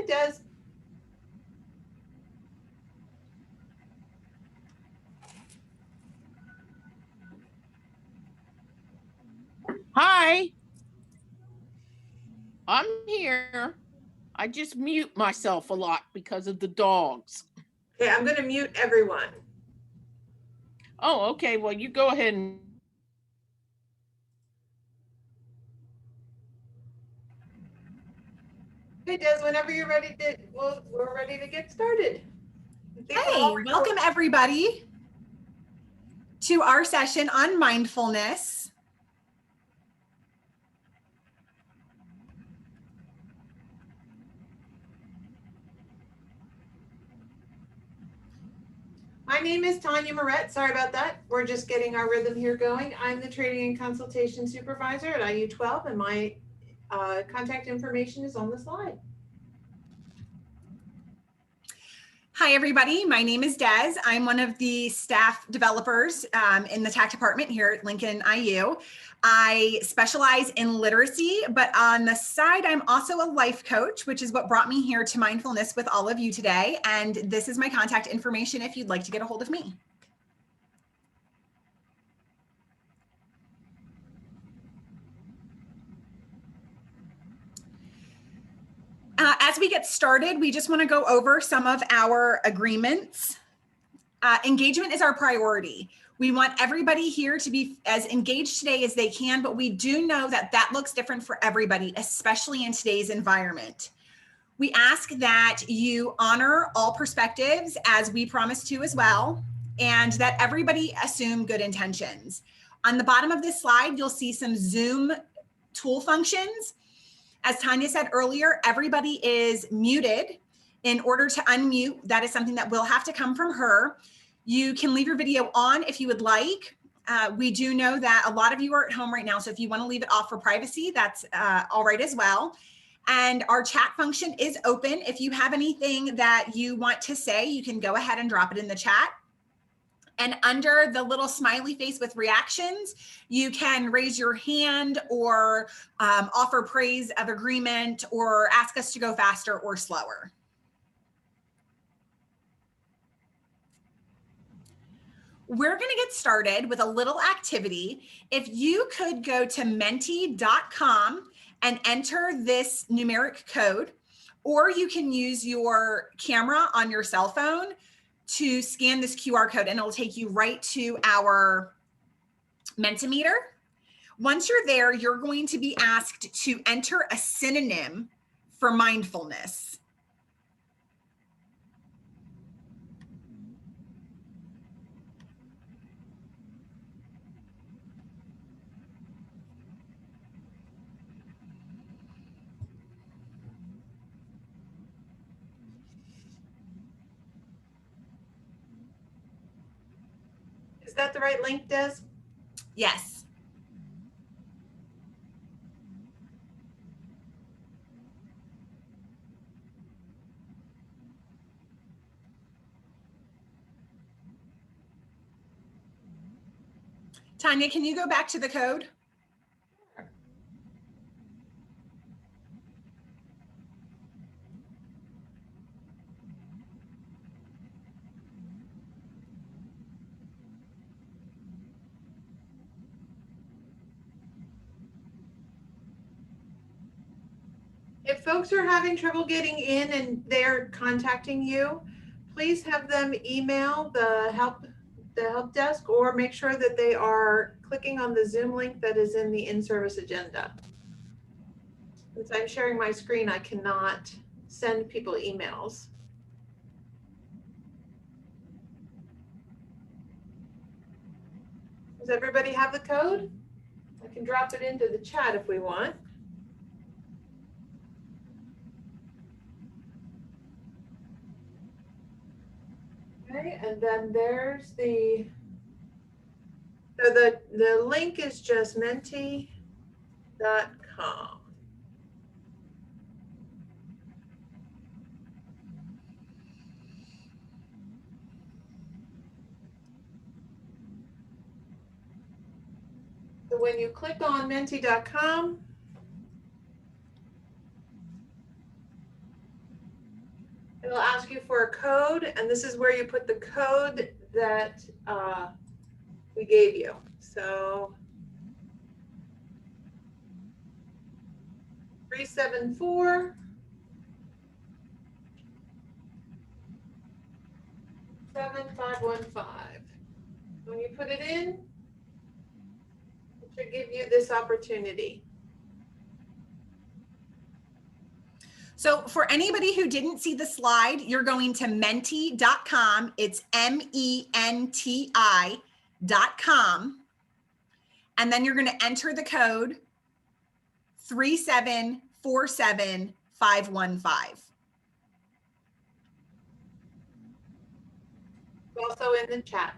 Des. Hi, I'm here. I just mute myself a lot because of the dogs. Okay, I'm going to mute everyone. Oh, okay. Well, you go ahead and. Hey, Des, whenever you're ready to, we're ready to get started. Hey, welcome everybody to our session on mindfulness. My name is Tanya Moret. Sorry about that. We're just getting our rhythm here going. I'm the training and consultation supervisor at IU12, and my contact information is on the slide. Hi, everybody. My name is Des. I'm one of the staff developers in the TAC department here at Lincoln IU. I specialize in literacy, but on the side, I'm also a life coach, which is what brought me here to mindfulness with all of you today. And this is my contact information if you'd like to get a hold of me. As we get started, we just want to go over some of our agreements. Engagement is our priority. We want everybody here to be as engaged today as they can, but we do know that that looks different for everybody, especially in today's environment. We ask that you honor all perspectives as we promise to as well, and that everybody assume good intentions. On the bottom of this slide, you'll see some Zoom tool functions. As Tanya said earlier, everybody is muted. In order to unmute, that is something that will have to come from her. You can leave your video on if you would like. We do know that a lot of you are at home right now, so if you want to leave it off for privacy, that's all right as well. And our chat function is open. If you have anything that you want to say, you can go ahead and drop it in the chat. And under the little smiley face with reactions, you can raise your hand or offer praise of agreement or ask us to go faster or slower. We're going to get started with a little activity. If you could go to menti.com and enter this numeric code, or you can use your camera on your cell phone to scan this QR code and it'll take you right to our Mentimeter. Once you're there, you're going to be asked to enter a synonym for mindfulness. Is that the right link, Des? Yes. Tanya, can you go back to the code? If folks are having trouble getting in and they're contacting you, please have them email the help desk or make sure that they are clicking on the Zoom link that is in the in-service agenda. Since I'm sharing my screen, I cannot send people emails. Does everybody have the code? I can drop it into the chat if we want. Okay, and then there's so the link is just menti.com. So when you click on menti.com, ask you for a code, and this is where you put the code that we gave you. So 374 7515. When you put it in, it should give you this opportunity. So for anybody who didn't see the slide, you're going to menti.com. It's MENTI.com. And then you're going to enter the code 3747515. Also in the chat.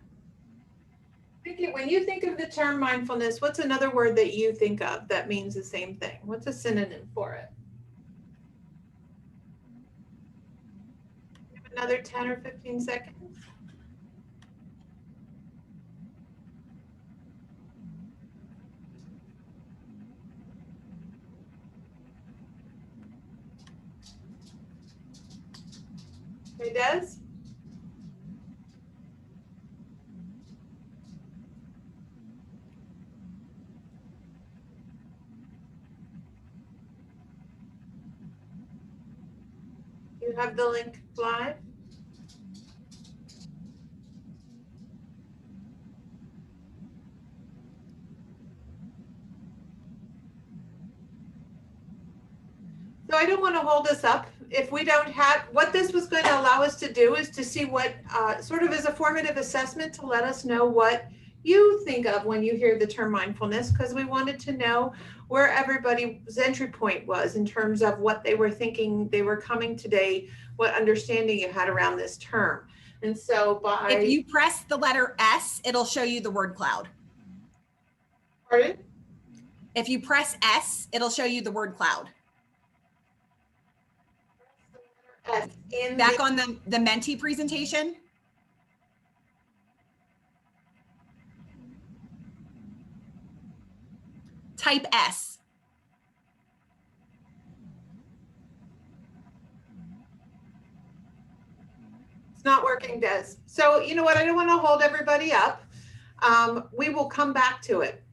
When you think of the term mindfulness, what's another word that you think of that means the same thing? What's a synonym for it? Another 10 or 15 seconds. Hey, Des? You have the link live? So I don't want to hold us up. If we don't have, what this was going to allow us to do is to see what sort of is a formative assessment to let us know what you think of when you hear the term mindfulness, because we wanted to know where everybody's entry point was in terms of what they were thinking they were coming today, what understanding you had around this term. And so If you press the letter S, it'll show you the word cloud. Pardon? If you press S, it'll show you the word cloud. S in Back on the Menti presentation. Type S. It's not working, Des. So you know what? I don't want to hold everybody up. We will come back to it.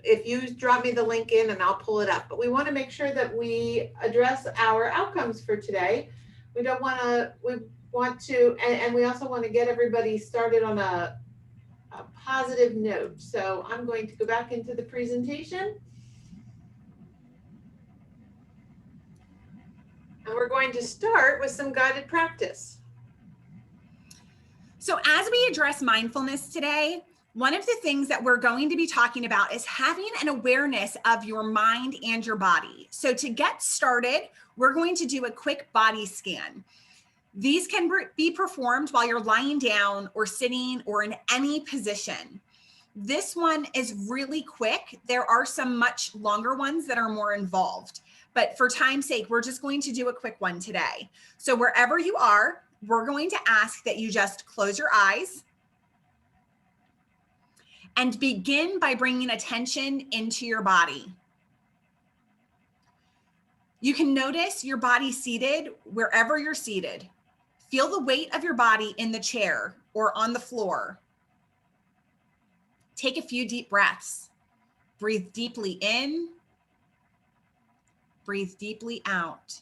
If you drop me the link in and I'll pull it up, but we want to make sure that we address our outcomes for today. We don't want to, we want to, and we also want to get everybody started on a positive note. So I'm going to go back into the presentation. And we're going to start with some guided practice. So as we address mindfulness today, one of the things that we're going to be talking about is having an awareness of your mind and your body. So to get started, we're going to do a quick body scan. These can be performed while you're lying down or sitting or in any position. This one is really quick. There are some much longer ones that are more involved, but for time's sake, we're just going to do a quick one today. So wherever you are, we're going to ask that you just close your eyes and begin by bringing attention into your body. You can notice your body seated wherever you're seated. Feel the weight of your body in the chair or on the floor. Take a few deep breaths. Breathe deeply in. Breathe deeply out.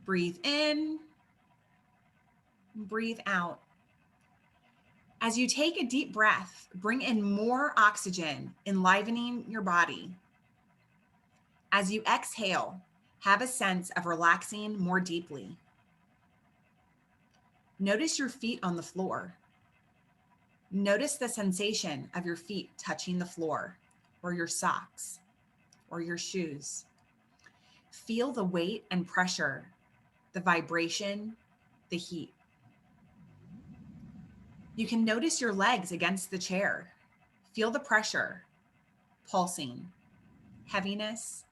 Breathe in. Breathe out. As you take a deep breath, bring in more oxygen, enlivening your body. As you exhale, have a sense of relaxing more deeply. Notice your feet on the floor. Notice the sensation of your feet touching the floor, or your socks, or your shoes. Feel the weight and pressure, the vibration, the heat. You can notice your legs against the chair. Feel the pressure, pulsing, heaviness,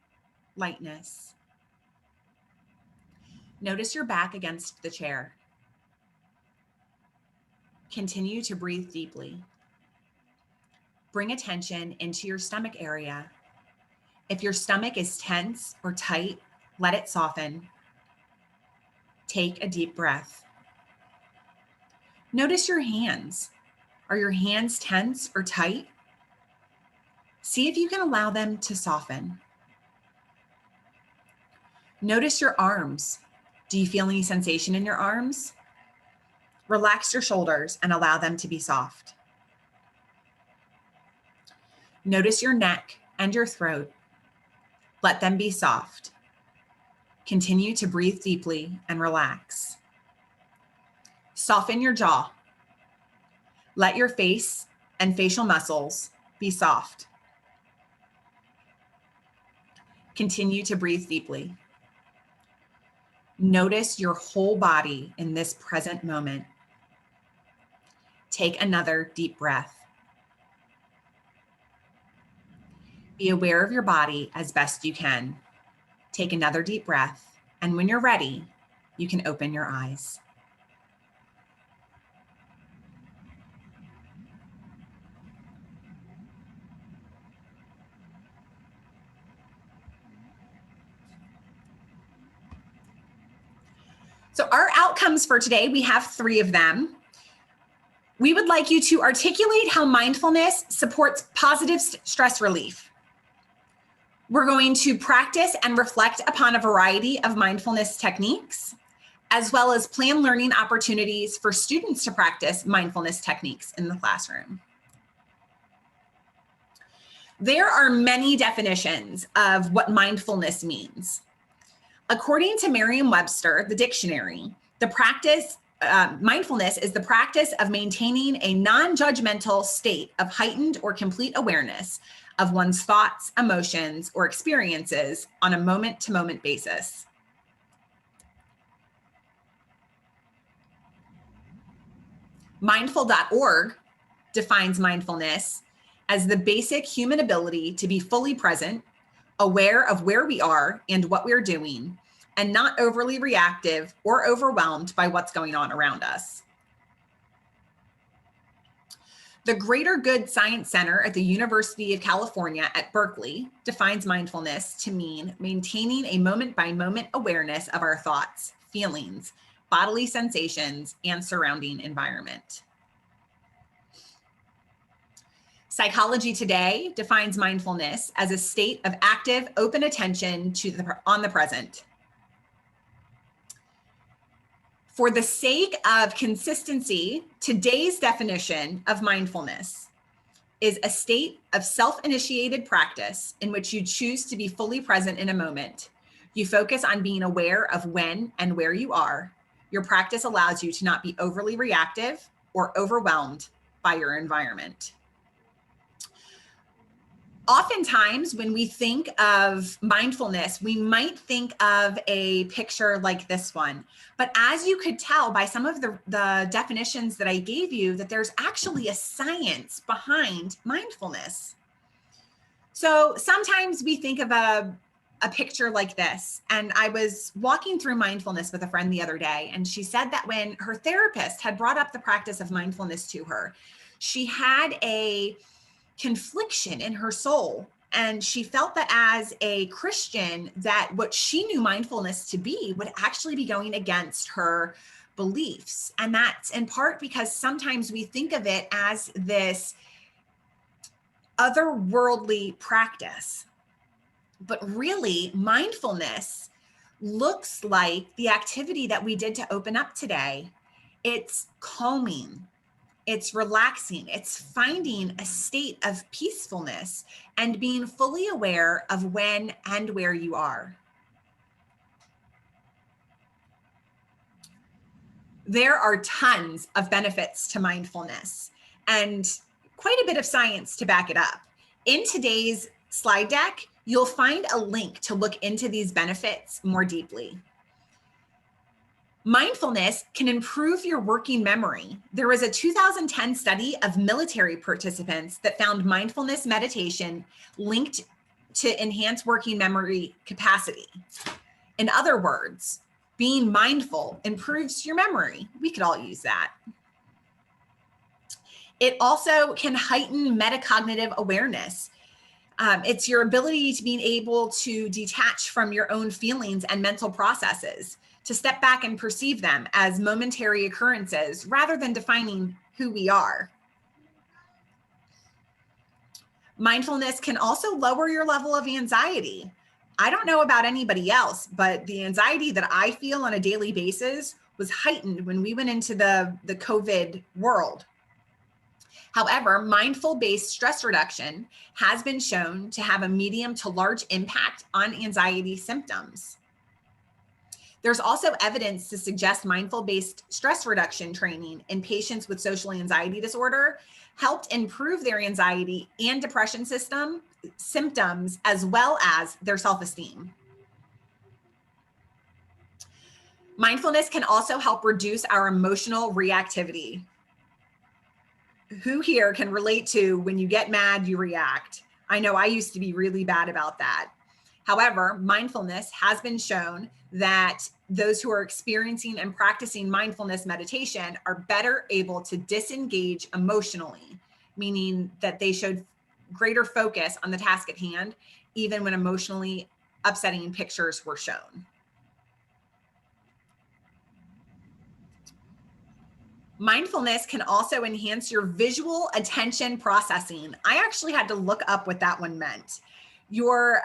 lightness. Notice your back against the chair. Continue to breathe deeply. Bring attention into your stomach area. If your stomach is tense or tight, let it soften. Take a deep breath. Notice your hands. Are your hands tense or tight? See if you can allow them to soften. Notice your arms. Do you feel any sensation in your arms? Relax your shoulders and allow them to be soft. Notice your neck and your throat. Let them be soft. Continue to breathe deeply and relax. Soften your jaw. Let your face and facial muscles be soft. Continue to breathe deeply. Notice your whole body in this present moment. Take another deep breath. Be aware of your body as best you can. Take another deep breath, and when you're ready, you can open your eyes. So our outcomes for today, we have 3 of them. We would like you to articulate how mindfulness supports positive stress relief. We're going to practice and reflect upon a variety of mindfulness techniques, as well as plan learning opportunities for students to practice mindfulness techniques in the classroom. There are many definitions of what mindfulness means. According to Merriam-Webster, the dictionary, mindfulness is the practice of maintaining a non-judgmental state of heightened or complete awareness of one's thoughts, emotions, or experiences on a moment-to-moment basis. Mindful.org defines mindfulness as the basic human ability to be fully present, aware of where we are and what we're doing, and not overly reactive or overwhelmed by what's going on around us. The Greater Good Science Center at the University of California at Berkeley defines mindfulness to mean maintaining a moment-by-moment awareness of our thoughts, feelings, bodily sensations, and surrounding environment. Psychology Today defines mindfulness as a state of active, open attention on the present. For the sake of consistency, today's definition of mindfulness is a state of self-initiated practice in which you choose to be fully present in a moment. You focus on being aware of when and where you are. Your practice allows you to not be overly reactive or overwhelmed by your environment. Oftentimes, when we think of mindfulness, we might think of a picture like this one. But as you could tell by some of the definitions that I gave you, that there's actually a science behind mindfulness. So sometimes we think of a picture like this. And I was walking through mindfulness with a friend the other day, and she said that when her therapist had brought up the practice of mindfulness to her, she had a confliction in her soul. And she felt that as a Christian, that what she knew mindfulness to be would actually be going against her beliefs. And that's in part because sometimes we think of it as this otherworldly practice. But really, mindfulness looks like the activity that we did to open up today. It's calming. It's relaxing. It's finding a state of peacefulness and being fully aware of when and where you are. There are tons of benefits to mindfulness and quite a bit of science to back it up. In today's slide deck, you'll find a link to look into these benefits more deeply. Mindfulness can improve your working memory. There was a 2010 study of military participants that found mindfulness meditation linked to enhance working memory capacity. In other words, being mindful improves your memory. We could all use that. It also can heighten metacognitive awareness. It's your ability to being able to detach from your own feelings and mental processes, to step back and perceive them as momentary occurrences rather than defining who we are. Mindfulness can also lower your level of anxiety. I don't know about anybody else, but the anxiety that I feel on a daily basis was heightened when we went into the COVID world. However, mindful-based stress reduction has been shown to have a medium to large impact on anxiety symptoms. There's also evidence to suggest mindful-based stress reduction training in patients with social anxiety disorder helped improve their anxiety and depression symptoms, as well as their self-esteem. Mindfulness can also help reduce our emotional reactivity. Who here can relate to when you get mad, you react? I know I used to be really bad about that. However, mindfulness has been shown that those who are experiencing and practicing mindfulness meditation are better able to disengage emotionally, meaning that they showed greater focus on the task at hand, even when emotionally upsetting pictures were shown. Mindfulness can also enhance your visual attention processing. I actually had to look up what that one meant. Your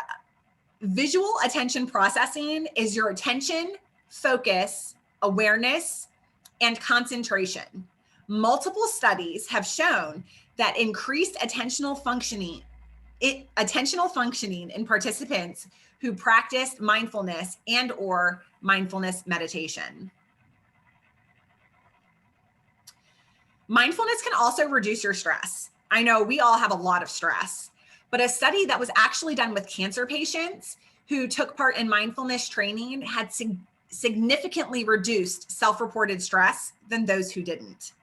visual attention processing is your attention, focus, awareness, and concentration. Multiple studies have shown that increased attentional functioning in participants who practiced mindfulness and/or mindfulness meditation. Mindfulness can also reduce your stress. I know we all have a lot of stress, but a study that was actually done with cancer patients who took part in mindfulness training had significantly reduced self-reported stress than those who didn't.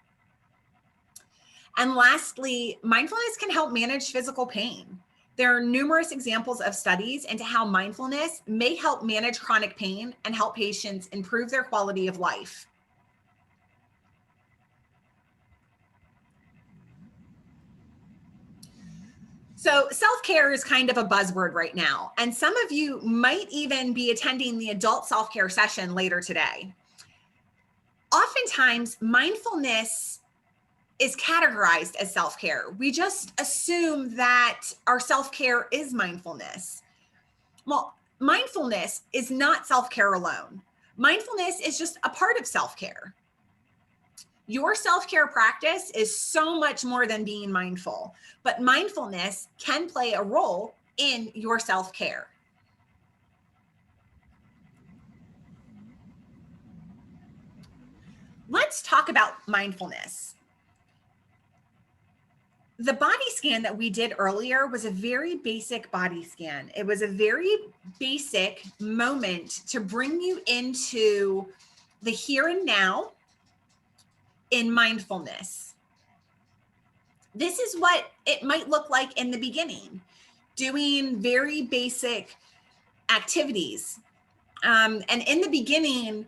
And lastly, mindfulness can help manage physical pain. There are numerous examples of studies into how mindfulness may help manage chronic pain and help patients improve their quality of life. So self-care is kind of a buzzword right now, and some of you might even be attending the adult self-care session later today. Oftentimes, mindfulness is categorized as self-care. We just assume that our self-care is mindfulness. Well, mindfulness is not self-care alone. Mindfulness is just a part of self-care. Your self-care practice is so much more than being mindful, but mindfulness can play a role in your self-care. Let's talk about mindfulness. The body scan that we did earlier was a very basic body scan. It was a very basic moment to bring you into the here and now in mindfulness. This is what it might look like in the beginning, doing very basic activities. And in the beginning,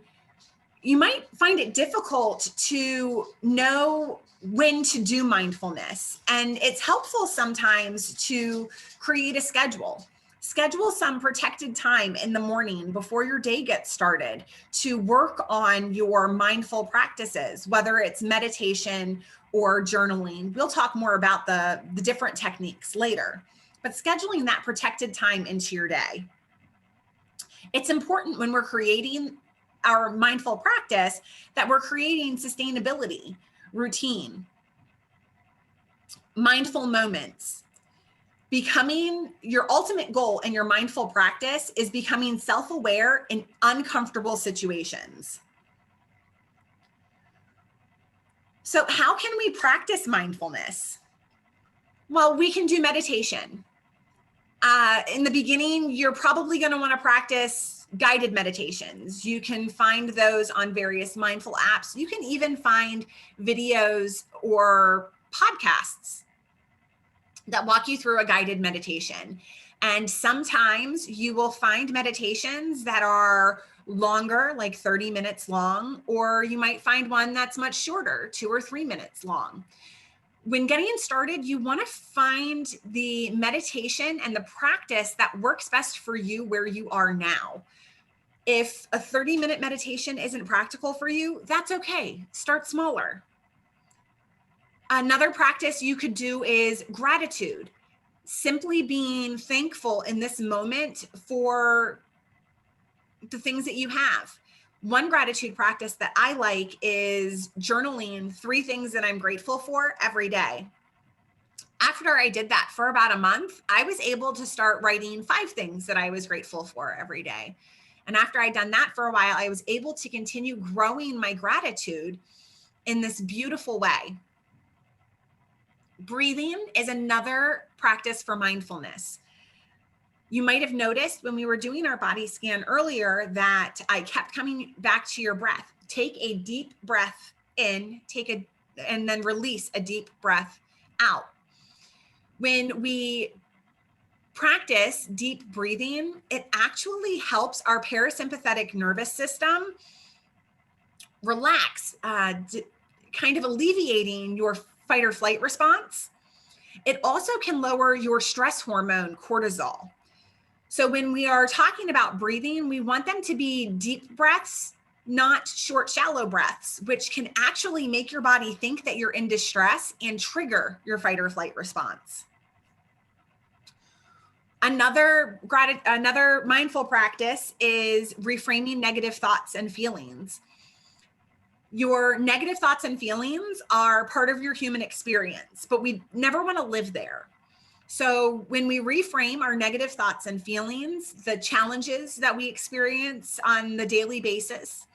you might find it difficult to know when to do mindfulness. And it's helpful sometimes to create a schedule. Schedule some protected time in the morning before your day gets started to work on your mindful practices, whether it's meditation or journaling. We'll talk more about the different techniques later, but scheduling that protected time into your day. It's important when we're creating our mindful practice that we're creating sustainability, routine, mindful moments. Becoming your ultimate goal in your mindful practice is becoming self-aware in uncomfortable situations. So how can we practice mindfulness? Well, we can do meditation. In the beginning, you're probably going to want to practice guided meditations. You can find those on various mindful apps. You can even find videos or podcasts that walk you through a guided meditation. And sometimes you will find meditations that are longer, like 30 minutes long, or you might find one that's much shorter, 2 or 3 minutes long. When getting started, you want to find the meditation and the practice that works best for you where you are now. If a 30-minute meditation isn't practical for you, that's okay. Start smaller. Another practice you could do is gratitude. Simply being thankful in this moment for the things that you have. One gratitude practice that I like is journaling 3 things that I'm grateful for every day. After I did that for about a month, I was able to start writing 5 things that I was grateful for every day. And after I'd done that for a while, I was able to continue growing my gratitude in this beautiful way. Breathing is another practice for mindfulness. You might have noticed when we were doing our body scan earlier that I kept coming back to your breath. Take a deep breath in, and then release a deep breath out. When we practice deep breathing, it actually helps our parasympathetic nervous system relax, kind of alleviating your fight or flight response. It also can lower your stress hormone, cortisol. So when we are talking about breathing, we want them to be deep breaths, not short, shallow breaths, which can actually make your body think that you're in distress and trigger your fight or flight response. Another mindful practice is reframing negative thoughts and feelings. Your negative thoughts and feelings are part of your human experience, but we never want to live there. So when we reframe our negative thoughts and feelings, the challenges that we experience on the daily basis,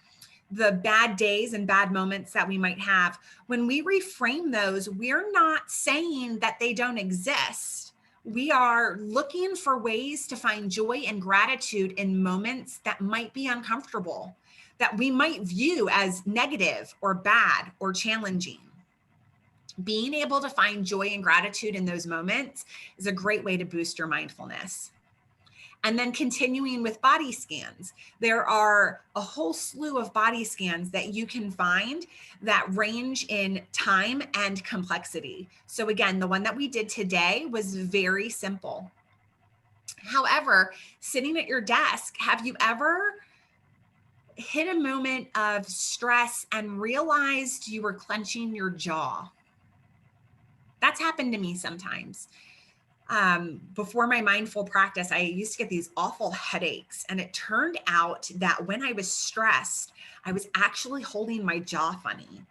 the bad days and bad moments that we might have, when we reframe those, we're not saying that they don't exist. We are looking for ways to find joy and gratitude in moments that might be uncomfortable, that we might view as negative or bad or challenging. Being able to find joy and gratitude in those moments is a great way to boost your mindfulness. And then continuing with body scans, there are a whole slew of body scans that you can find that range in time and complexity. So again, the one that we did today was very simple. However, sitting at your desk, have you ever hit a moment of stress and realized you were clenching your jaw? That's happened to me sometimes. Before my mindful practice, I used to get these awful headaches. And it turned out that when I was stressed, I was actually holding my jaw funny.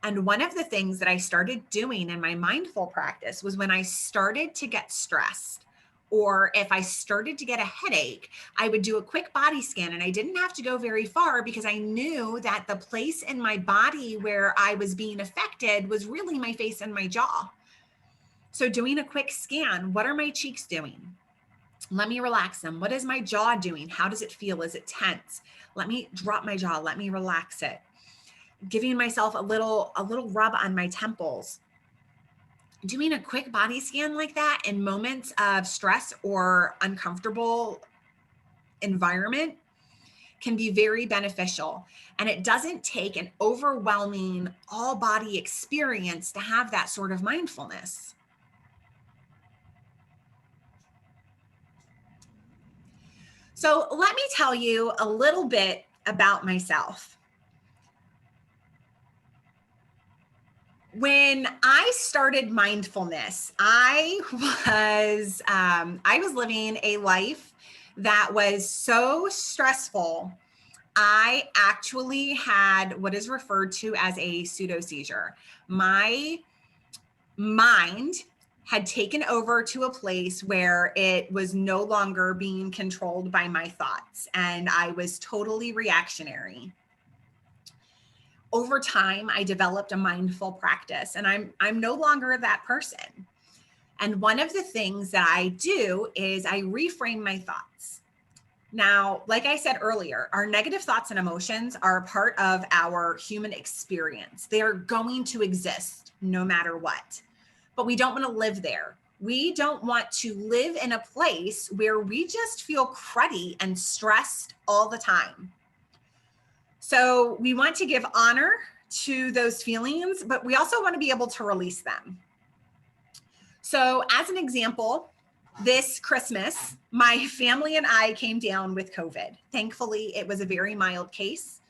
And one of the things that I started doing in my mindful practice was when I started to get stressed, or if I started to get a headache, I would do a quick body scan, and I didn't have to go very far because I knew that the place in my body where I was being affected was really my face and my jaw. So doing a quick scan, what are my cheeks doing? Let me relax them. What is my jaw doing? How does it feel? Is it tense? Let me drop my jaw. Let me relax it. Giving myself a little rub on my temples. Doing a quick body scan like that in moments of stress or uncomfortable environment can be very beneficial. And it doesn't take an overwhelming all body experience to have that sort of mindfulness. So let me tell you a little bit about myself. When I started mindfulness, I was living a life that was so stressful. I actually had what is referred to as a pseudo seizure. My mind had taken over to a place where it was no longer being controlled by my thoughts, and I was totally reactionary. Over time, I developed a mindful practice, and I'm no longer that person. And one of the things that I do is I reframe my thoughts. Now, like I said earlier, our negative thoughts and emotions are a part of our human experience. They are going to exist no matter what, but we don't want to live there. We don't want to live in a place where we just feel cruddy and stressed all the time. So we want to give honor to those feelings, but we also want to be able to release them. So as an example, this Christmas, my family and I came down with COVID. Thankfully, it was a very mild case.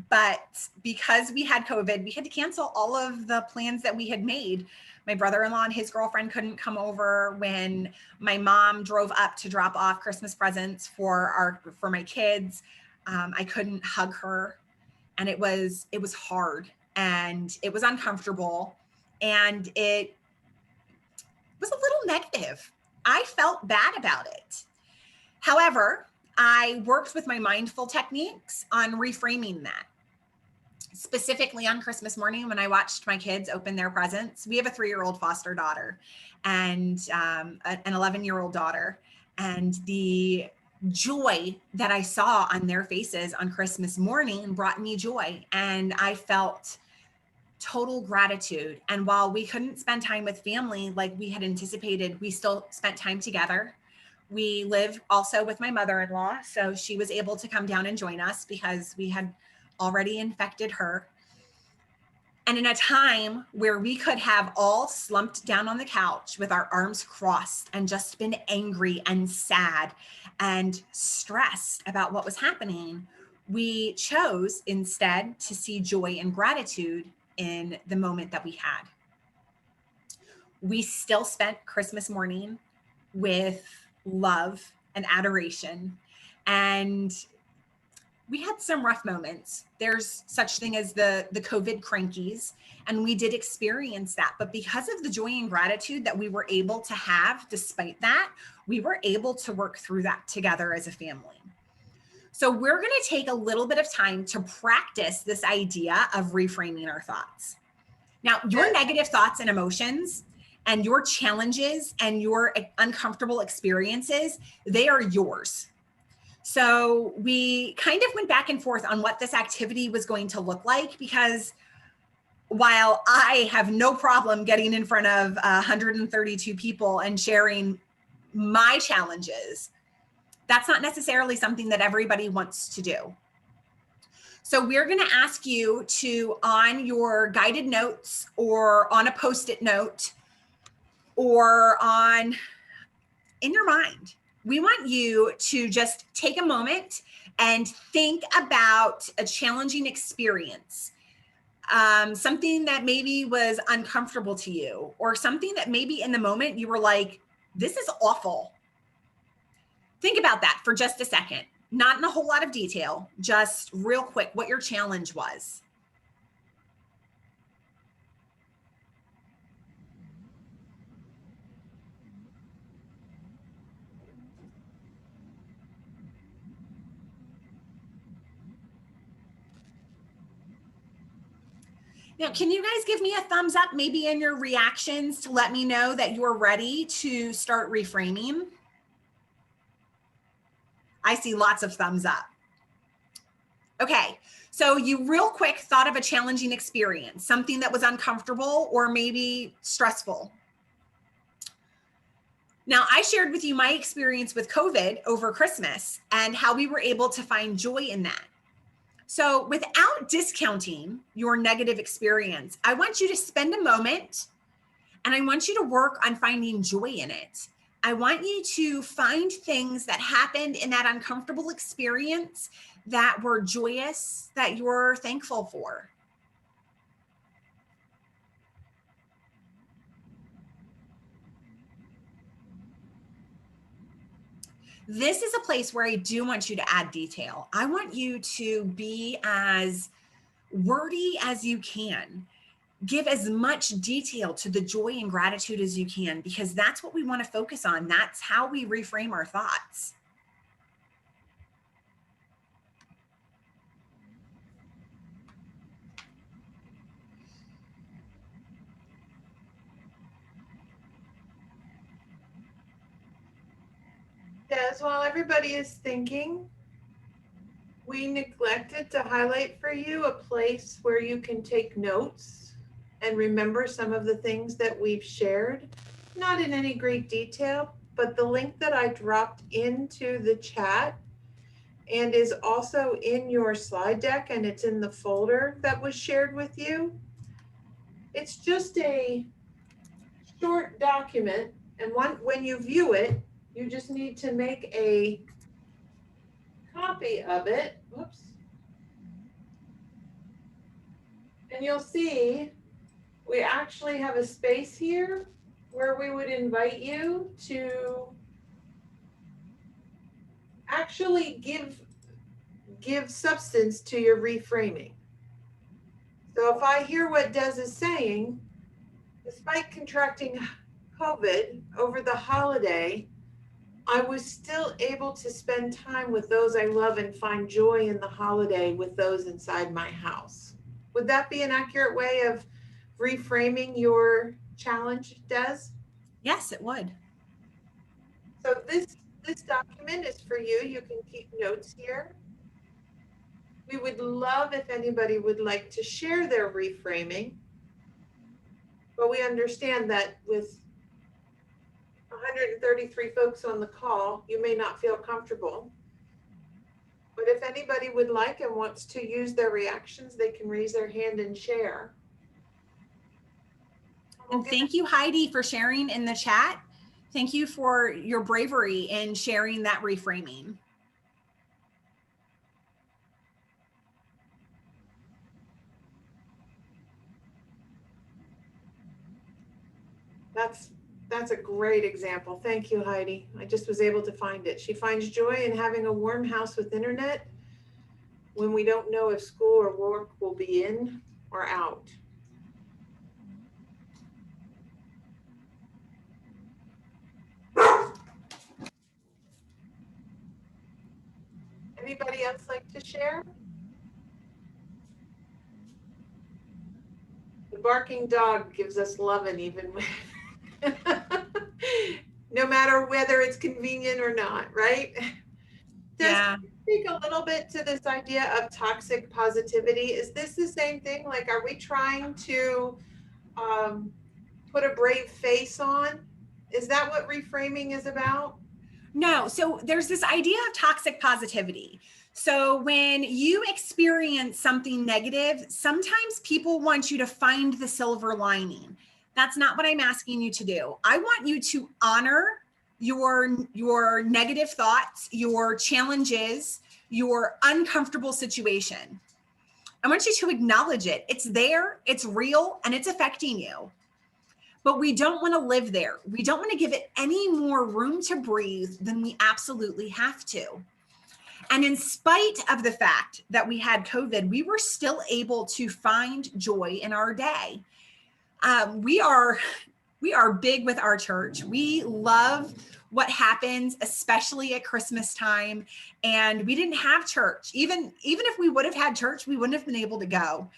But because we had COVID, we had to cancel all of the plans that we had made. My brother-in-law and his girlfriend couldn't come over. When my mom drove up to drop off Christmas presents for my kids, I couldn't hug her. And it was hard and it was uncomfortable and it was a little negative. I felt bad about it. However, I worked with my mindful techniques on reframing that. Specifically on Christmas morning, when I watched my kids open their presents, we have a 3-year-old foster daughter and an 11-year-old daughter. And the joy that I saw on their faces on Christmas morning brought me joy. And I felt total gratitude. And while we couldn't spend time with family like we had anticipated, we still spent time together. We live also with my mother-in-law, so she was able to come down and join us because we had already infected her. And in a time where we could have all slumped down on the couch with our arms crossed and just been angry and sad and stressed about what was happening, we chose instead to see joy and gratitude in the moment that we had. We still spent Christmas morning with love and adoration, and we had some rough moments. There's such thing as the COVID crankies, and we did experience that. But because of the joy and gratitude that we were able to have despite that, we were able to work through that together as a family. So we're going to take a little bit of time to practice this idea of reframing our thoughts. Now, your negative thoughts and emotions and your challenges and your uncomfortable experiences, they are yours. So we kind of went back and forth on what this activity was going to look like, because while I have no problem getting in front of 132 people and sharing my challenges, that's not necessarily something that everybody wants to do. So we're going to ask you to, on your guided notes or on a Post-it note or in your mind, we want you to just take a moment and think about a challenging experience, something that maybe was uncomfortable to you, or something that maybe in the moment you were like, this is awful. Think about that for just a second, not in a whole lot of detail, just real quick, what your challenge was. Now, can you guys give me a thumbs up, maybe in your reactions, to let me know that you're ready to start reframing? I see lots of thumbs up. Okay, so you real quick thought of a challenging experience, something that was uncomfortable or maybe stressful. Now, I shared with you my experience with COVID over Christmas and how we were able to find joy in that. So without discounting your negative experience, I want you to spend a moment and I want you to work on finding joy in it. I want you to find things that happened in that uncomfortable experience that were joyous, that you're thankful for. This is a place where I do want you to add detail. I want you to be as wordy as you can. Give as much detail to the joy and gratitude as you can, because that's what we want to focus on. That's how we reframe our thoughts. Des, while everybody is thinking, we neglected to highlight for you a place where you can take notes and remember some of the things that we've shared, not in any great detail, but the link that I dropped into the chat and is also in your slide deck, and it's in the folder that was shared with you. It's just a short document, and when you view it, you just need to make a copy of it. Whoops. And you'll see we actually have a space here where we would invite you to actually give substance to your reframing. So if I hear what Des is saying, despite contracting COVID over the holiday, I was still able to spend time with those I love and find joy in the holiday with those inside my house. Would that be an accurate way of reframing your challenge, Des? Yes, it would. So this document is for you. You can keep notes here. We would love if anybody would like to share their reframing, but we understand that with 133 folks on the call, you may not feel comfortable. But if anybody would like and wants to use their reactions, they can raise their hand and share. And thank you, Heidi, for sharing in the chat. Thank you for your bravery in sharing that reframing. That's a great example. Thank you, Heidi. I just was able to find it. She finds joy in having a warm house with internet when we don't know if school or work will be in or out. Anybody else like to share? The barking dog gives us loving even when no matter whether it's convenient or not, right? Yeah. Speak a little bit to this idea of toxic positivity. Is this the same thing? Like, are we trying to put a brave face on? Is that what reframing is about? No, so there's this idea of toxic positivity. So when you experience something negative, sometimes people want you to find the silver lining. That's not what I'm asking you to do. I want you to honor your negative thoughts, your challenges, your uncomfortable situation. I want you to acknowledge it. It's there, it's real, and it's affecting you. But we don't want to live there. We don't want to give it any more room to breathe than we absolutely have to. And in spite of the fact that we had COVID, we were still able to find joy in our day. We are big with our church. We love what happens, especially at Christmas time. And we didn't have church. Even if we would have had church, we wouldn't have been able to go.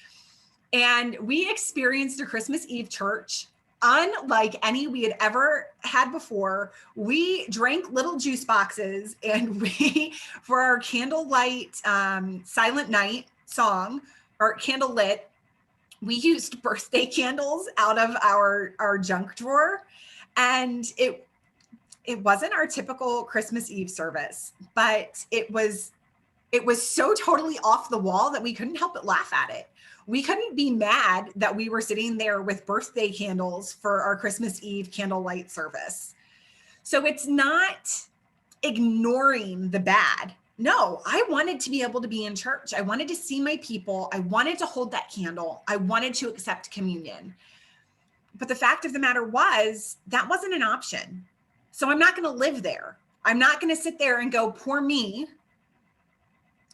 And we experienced a Christmas Eve church unlike any we had ever had before. We drank little juice boxes, and we, for our candlelight silent night song, or candle lit, we used birthday candles out of our junk drawer. And it wasn't our typical Christmas Eve service, but it was so totally off the wall that we couldn't help but laugh at it. We couldn't be mad that we were sitting there with birthday candles for our Christmas Eve candlelight service. So it's not ignoring the bad. No, I wanted to be able to be in church. I wanted to see my people. I wanted to hold that candle. I wanted to accept communion. But the fact of the matter was, that wasn't an option. So I'm not going to live there. I'm not going to sit there and go, poor me.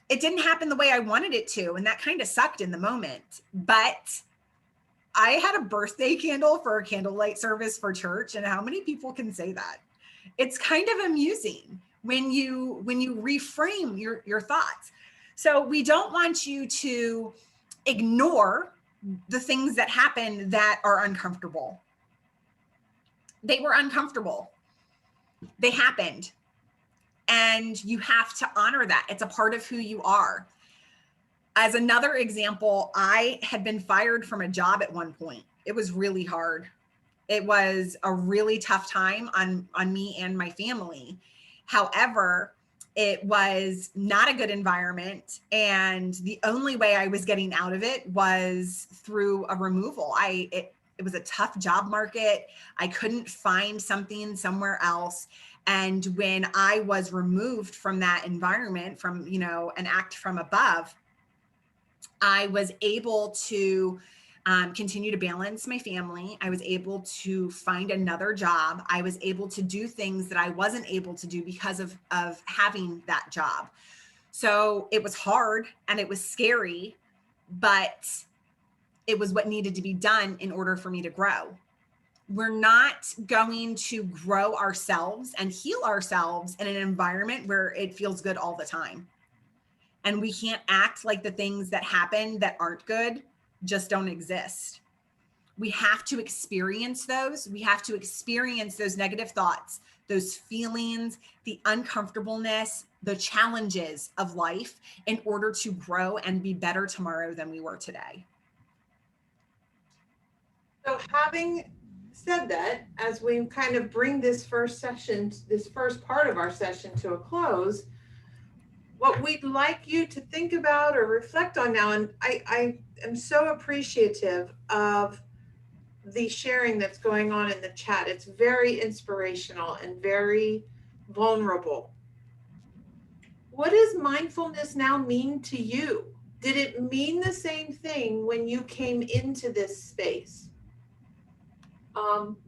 It didn't happen the way I wanted it to. And that kind of sucked in the moment. But I had a birthday candle for a candlelight service for church. And how many people can say that? It's kind of amusing when you reframe your thoughts. So we don't want you to ignore the things that happen that are uncomfortable. They were uncomfortable. They happened. And you have to honor that. It's a part of who you are. As another example, I had been fired from a job at one point. It was really hard. It was a really tough time on me and my family. However, It was not a good environment. And the only way I was getting out of it was through a removal. It was a tough job market. I couldn't find something somewhere else. And when I was removed from that environment, from, an act from above, I was able to continue to balance my family. I was able to find another job. I was able to do things that I wasn't able to do because of having that job. So it was hard and it was scary, but it was what needed to be done in order for me to grow. We're not going to grow ourselves and heal ourselves in an environment where it feels good all the time. And we can't act like the things that happen that aren't good just don't exist. We have to experience those. We have to experience those negative thoughts, those feelings, the uncomfortableness, the challenges of life in order to grow and be better tomorrow than we were today. So having said that, as we kind of bring this first part of our session to a close, what we'd like you to think about or reflect on now, and I am so appreciative of the sharing that's going on in the chat. It's very inspirational and very vulnerable. What does mindfulness now mean to you? Did it mean the same thing when you came into this space?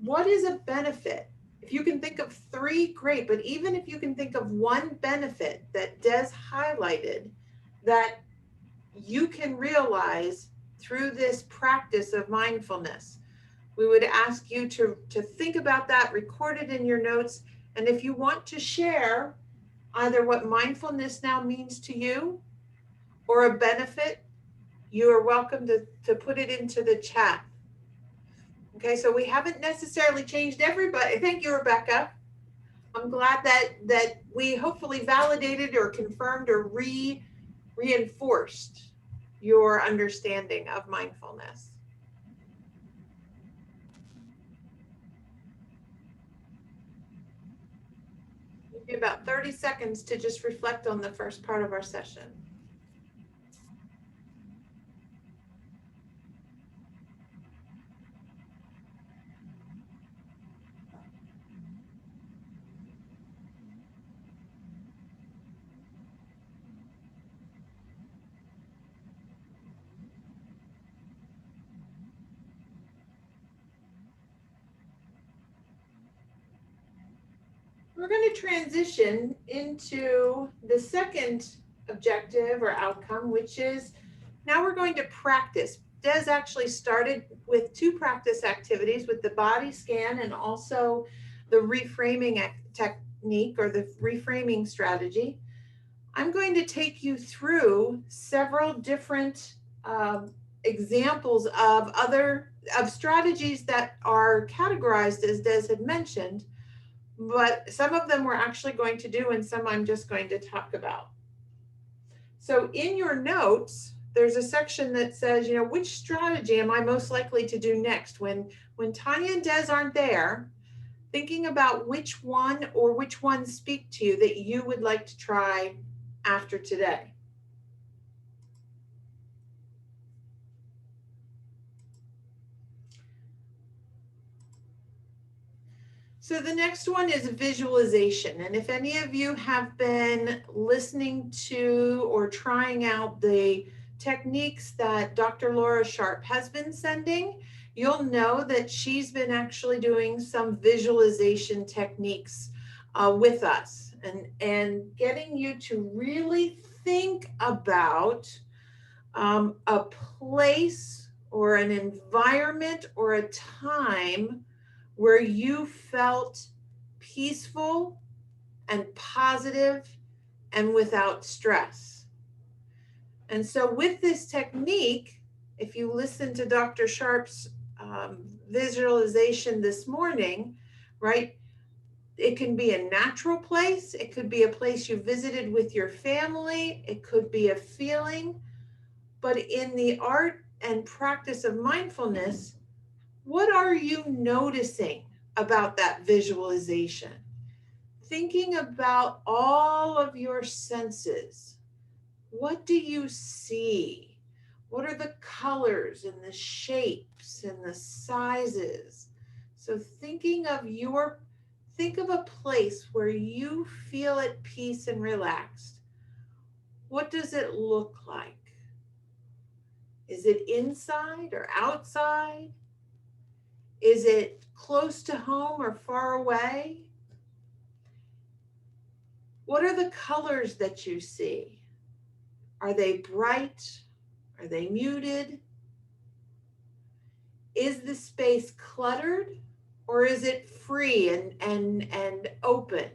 What is a benefit? If you can think of 3, great, but even if you can think of one benefit that Des highlighted that you can realize through this practice of mindfulness, we would ask you to think about that, record it in your notes, and if you want to share either what mindfulness now means to you or a benefit, you are welcome to put it into the chat. Okay, so we haven't necessarily changed everybody. Thank you, Rebecca. I'm glad that we hopefully validated or confirmed or reinforced your understanding of mindfulness. Give you about 30 seconds to just reflect on the first part of our session. We're going to transition into the second objective or outcome, which is now we're going to practice. Des actually started with 2 practice activities with the body scan and also the reframing technique or the reframing strategy. I'm going to take you through several different examples of strategies that are categorized as Des had mentioned, but some of them we're actually going to do and some I'm just going to talk about. So in your notes, there's a section that says, which strategy am I most likely to do next? When Tanya and Des aren't there, thinking about which one or which ones speak to you that you would like to try after today. So the next one is visualization. And if any of you have been listening to or trying out the techniques that Dr. Laura Sharp has been sending, you'll know that she's been actually doing some visualization techniques with us and getting you to really think about a place or an environment or a time where you felt peaceful and positive and without stress. And so with this technique, if you listen to Dr. Sharp's visualization this morning, right, it can be a natural place. It could be a place you visited with your family. It could be a feeling. But in the art and practice of mindfulness, what are you noticing about that visualization? thinking about all of your senses. What do you see? What are the colors and the shapes and the sizes? So think of a place where you feel at peace and relaxed. What does it look like? Is it inside or outside? Is it close to home or far away? What are the colors that you see? Are they bright? Are they muted? Is the space cluttered or is it free and open?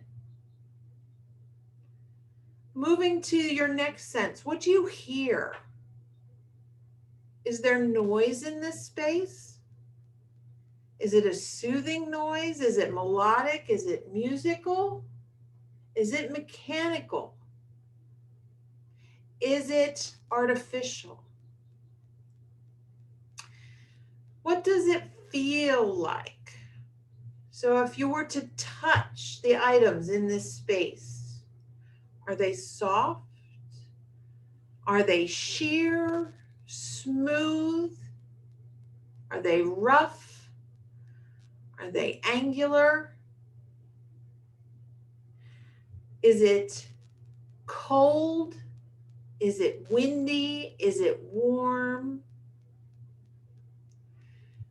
Moving to your next sense, what do you hear? Is there noise in this space? Is it a soothing noise? Is it melodic? Is it musical? Is it mechanical? Is it artificial? What does it feel like? So if you were to touch the items in this space, are they soft? Are they sheer, smooth? Are they rough? Are they angular? Is it cold? Is it windy? Is it warm?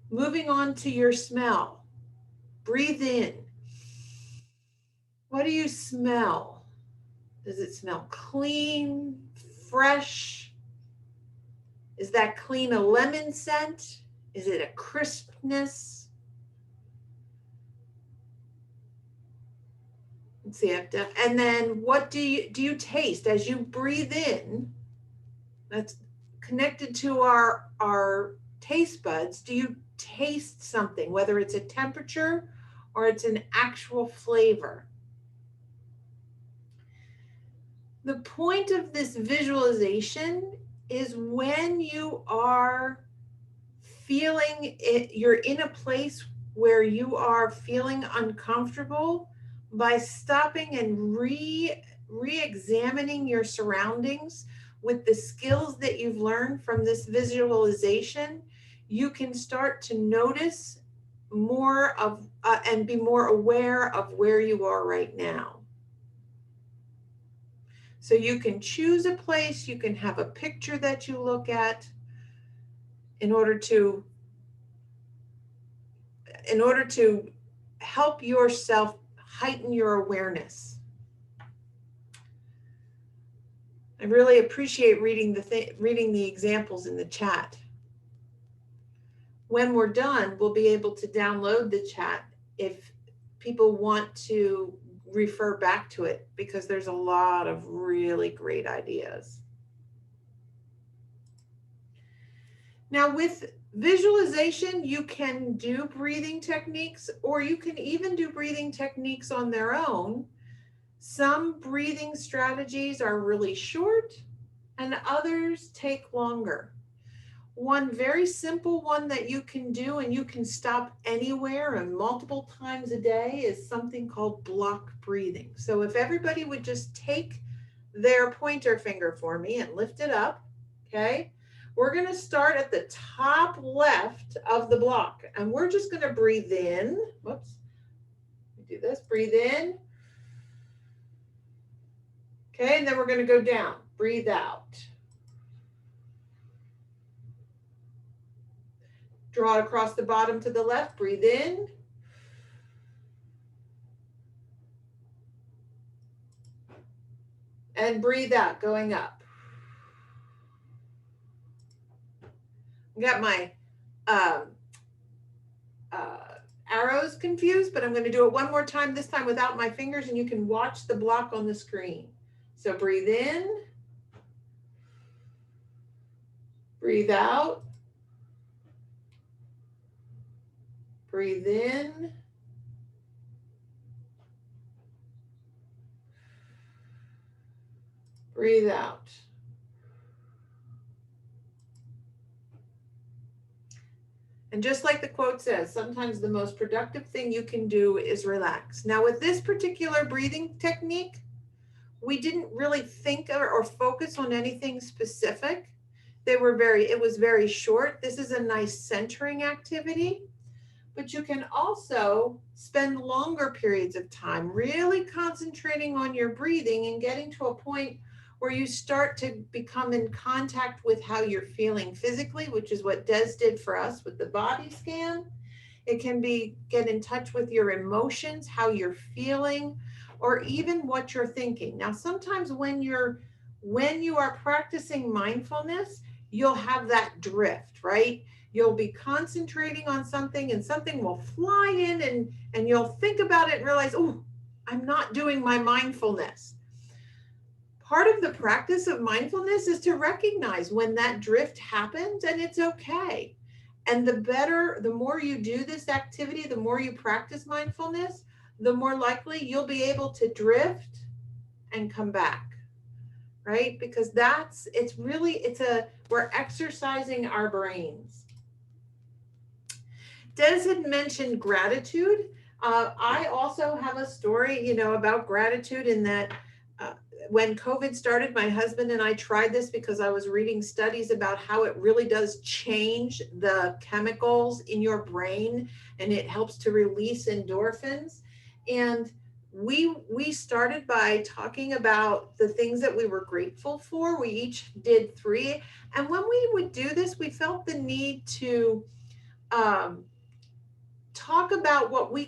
Moving on to your smell. Breathe in. What do you smell? Does it smell clean, fresh? Is that clean a lemon scent? Is it a crispness? Let's see, and then what do you taste as you breathe in? That's connected to our taste buds. Do you taste something, whether it's a temperature or it's an actual flavor? The point of this visualization is when you are feeling it, you're in a place where you are feeling uncomfortable, by stopping and re-examining your surroundings with the skills that you've learned from this visualization, you can start to notice more of and be more aware of where you are right now. So you can choose a place, you can have a picture that you look at in order to help yourself heighten your awareness. I really appreciate reading the examples in the chat. When we're done, we'll be able to download the chat if people want to refer back to it, because there's a lot of really great ideas. Now with visualization, you can do breathing techniques, or you can even do breathing techniques on their own. Some breathing strategies are really short and others take longer. One very simple one that you can do, and you can stop anywhere and multiple times a day, is something called block breathing. So if everybody would just take their pointer finger for me and lift it up, okay? We're gonna start at the top left of the block, and we're just gonna breathe in. Whoops, do this, breathe in. Okay, and then we're gonna go down, breathe out. Draw it across the bottom to the left, breathe in. And breathe out, going up. I got my arrows confused, but I'm going to do it one more time, this time without my fingers, and you can watch the block on the screen. So breathe in. Breathe out. Breathe in. Breathe out. And just like the quote says, sometimes the most productive thing you can do is relax. Now, with this particular breathing technique, we didn't really think or focus on anything specific. It was very short. This is a nice centering activity, but you can also spend longer periods of time really concentrating on your breathing and getting to a point where you start to become in contact with how you're feeling physically, which is what Des did for us with the body scan. It can be get in touch with your emotions, how you're feeling, or even what you're thinking. Now, sometimes when you are practicing mindfulness, you'll have that drift, right? You'll be concentrating on something and something will fly in and you'll think about it and realize, oh, I'm not doing my mindfulness. Part of the practice of mindfulness is to recognize when that drift happens, and it's okay. And the more you do this activity, the more you practice mindfulness, the more likely you'll be able to drift and come back, right? Because we're exercising our brains. Des had mentioned gratitude. I also have a story, about gratitude in that when COVID started, my husband and I tried this because I was reading studies about how it really does change the chemicals in your brain and it helps to release endorphins. And we started by talking about the things that we were grateful for. We each did 3. And when we would do this, we felt the need to talk about what we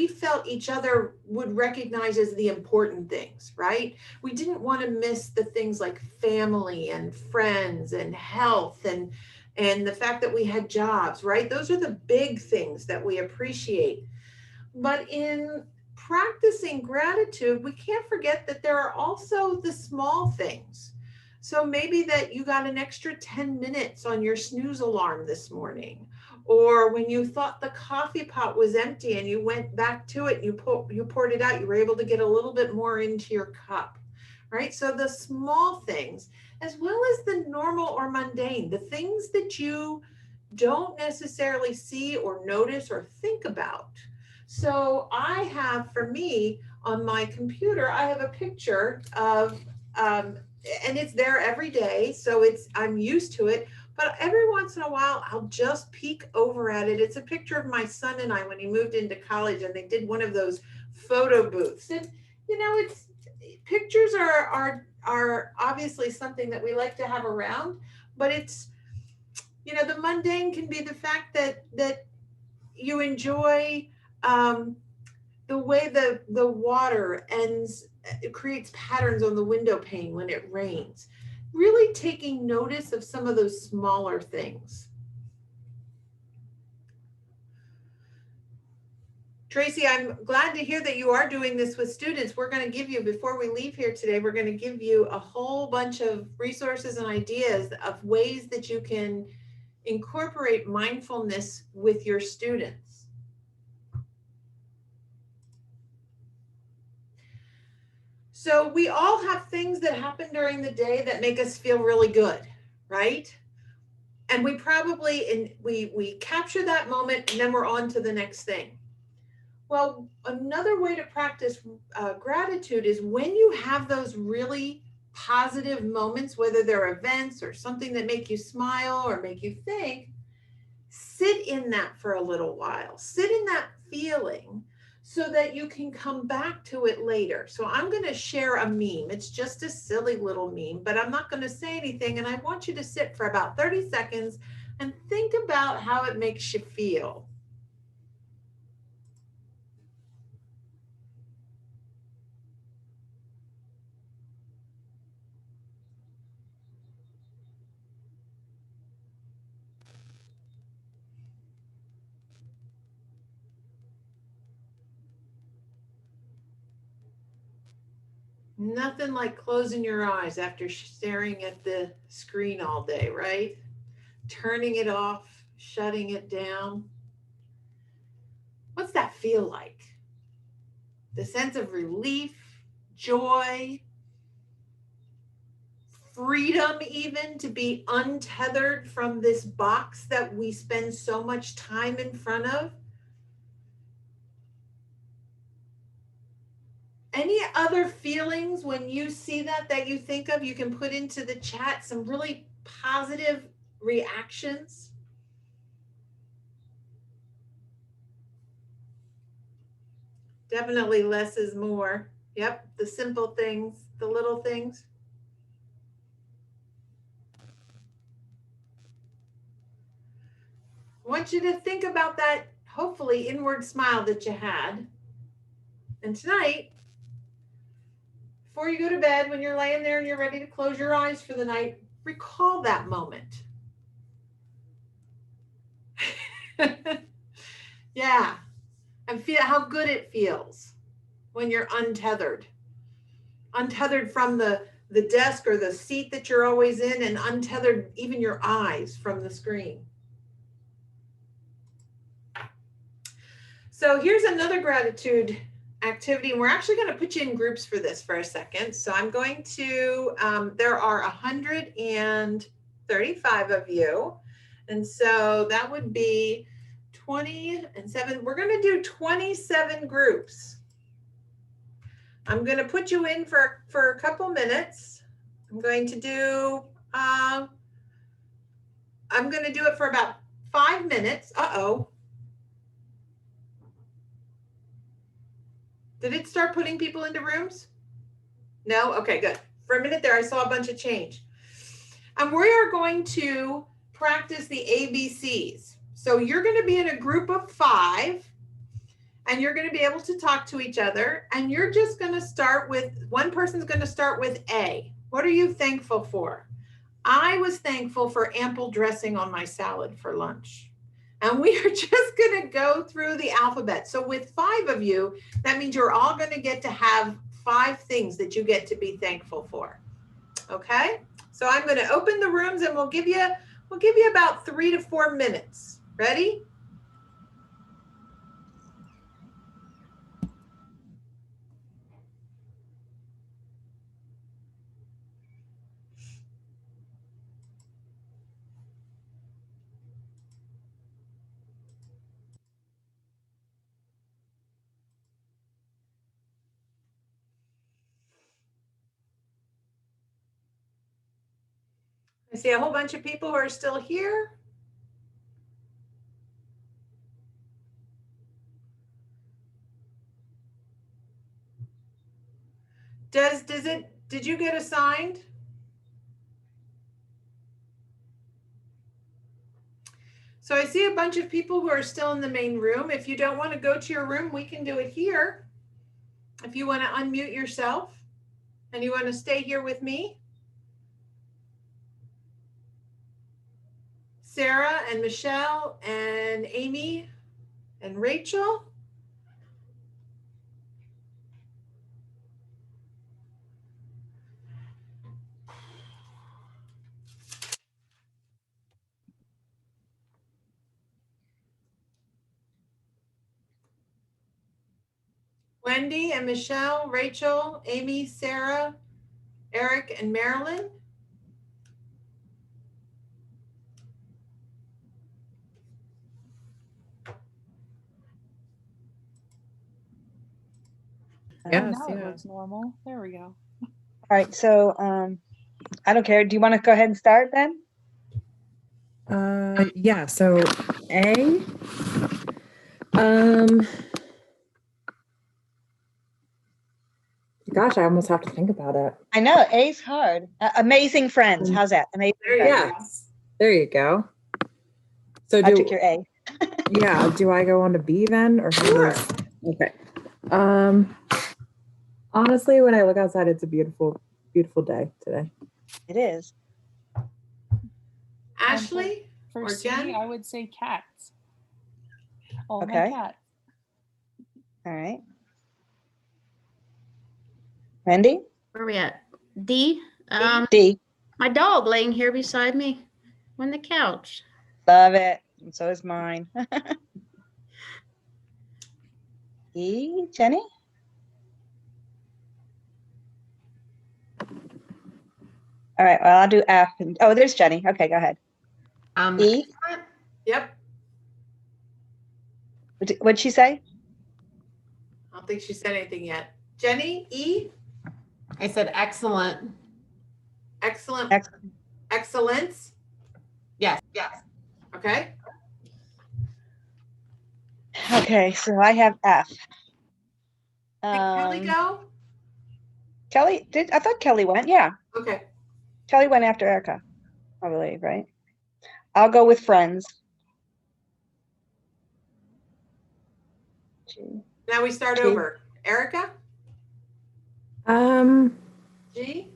felt each other would recognize as the important things, right? We didn't want to miss the things like family and friends and health and the fact that we had jobs, right? Those are the big things that we appreciate. But in practicing gratitude, we can't forget that there are also the small things. So maybe that you got an extra 10 minutes on your snooze alarm this morning, or when you thought the coffee pot was empty and you went back to it, you poured it out, you were able to get a little bit more into your cup, right? So the small things, as well as the normal or mundane, the things that you don't necessarily see or notice or think about. So I have, for me, on my computer, I have a picture of, and it's there every day, so I'm used to it. But every once in a while, I'll just peek over at it. It's a picture of my son and I when he moved into college, and they did one of those photo booths. And it's pictures are obviously something that we like to have around, but it's the mundane can be the fact that you enjoy the way the water ends, it creates patterns on the window pane when it rains. Really taking notice of some of those smaller things. Tracy, I'm glad to hear that you are doing this with students. We're going to give you, before we leave here today, we're going to give you a whole bunch of resources and ideas of ways that you can incorporate mindfulness with your students. So we all have things that happen during the day that make us feel really good, right? And we probably, we capture that moment and then we're on to the next thing. Well, another way to practice gratitude is when you have those really positive moments, whether they're events or something that make you smile or make you think, sit in that for a little while. Sit in that feeling so that you can come back to it later. So I'm going to share a meme. It's just a silly little meme, but I'm not going to say anything. And I want you to sit for about 30 seconds and think about how it makes you feel. Nothing like closing your eyes after staring at the screen all day, right? Turning it off, shutting it down. What's that feel like? The sense of relief, joy, freedom even to be untethered from this box that we spend so much time in front of? Any other feelings when you see that you think of, you can put into the chat some really positive reactions? Definitely less is more. Yep, the simple things, the little things. I want you to think about that, hopefully, inward smile that you had. And tonight, before you go to bed, when you're laying there and you're ready to close your eyes for the night, recall that moment. Yeah, and feel how good it feels when you're untethered from the desk or the seat that you're always in, and untethered even your eyes from the screen. So here's another gratitude activity, and we're actually going to put you in groups for this for a second. So I'm going to, there are 135 of you, and so that would be 20 and 7. We're going to do 27 groups. I'm going to put you in for a couple minutes. I'm going to do it for about 5 minutes. Uh-oh. Did it start putting people into rooms? No? Okay, good. For a minute there, I saw a bunch of change. And we are going to practice the ABCs. So you're going to be in a group of 5, and you're going to be able to talk to each other. And you're just going to start with, one person's going to start with A. What are you thankful for? I was thankful for ample dressing on my salad for lunch. And we are just going to go through the alphabet. So with 5 of you, that means you're all going to get to have 5 things that you get to be thankful for. Okay? So I'm going to open the rooms, and we'll give you about 3 to 4 minutes. Ready? I see a whole bunch of people who are still here. Did you get assigned? So I see a bunch of people who are still in the main room. If you don't want to go to your room, we can do it here. If you want to unmute yourself and you want to stay here with me. Sarah and Michelle and Amy and Rachel. Wendy and Michelle, Rachel, Amy, Sarah, Eric, and Marilyn. Yes, Now it yeah. looks normal. There we go. All right, so I don't care. Do you want to go ahead and start then? Yeah, so A, um, gosh, I almost have to think about it. I know A's hard. Amazing friends. How's that? Amazing There you friends. go. Yes, there you go. So I took your A. yeah, do I go on to B then, or Sure. Okay. Honestly, when I look outside, it's a beautiful, beautiful day today. It is. Ashley For or C, Jen? I would say cats. All Okay. my cats. All right. Wendy? Where are we at? D. D. My dog laying here beside me on the couch. Love it. And so is mine. E. Jenny? All right, well, I'll do F. Oh, there's Jenny. Okay, go ahead. E, Yep. what'd she say? I don't think she said anything yet. Jenny, E, I said excellent. excellent, Ex- excellence. Yes. Okay. Okay, so I have F. Did Kelly go? Kelly, I thought Kelly went. Yeah, Okay. Kelly went after Erica, I believe, right? I'll go with friends. G. Now we start G. over. Erica, Um, G.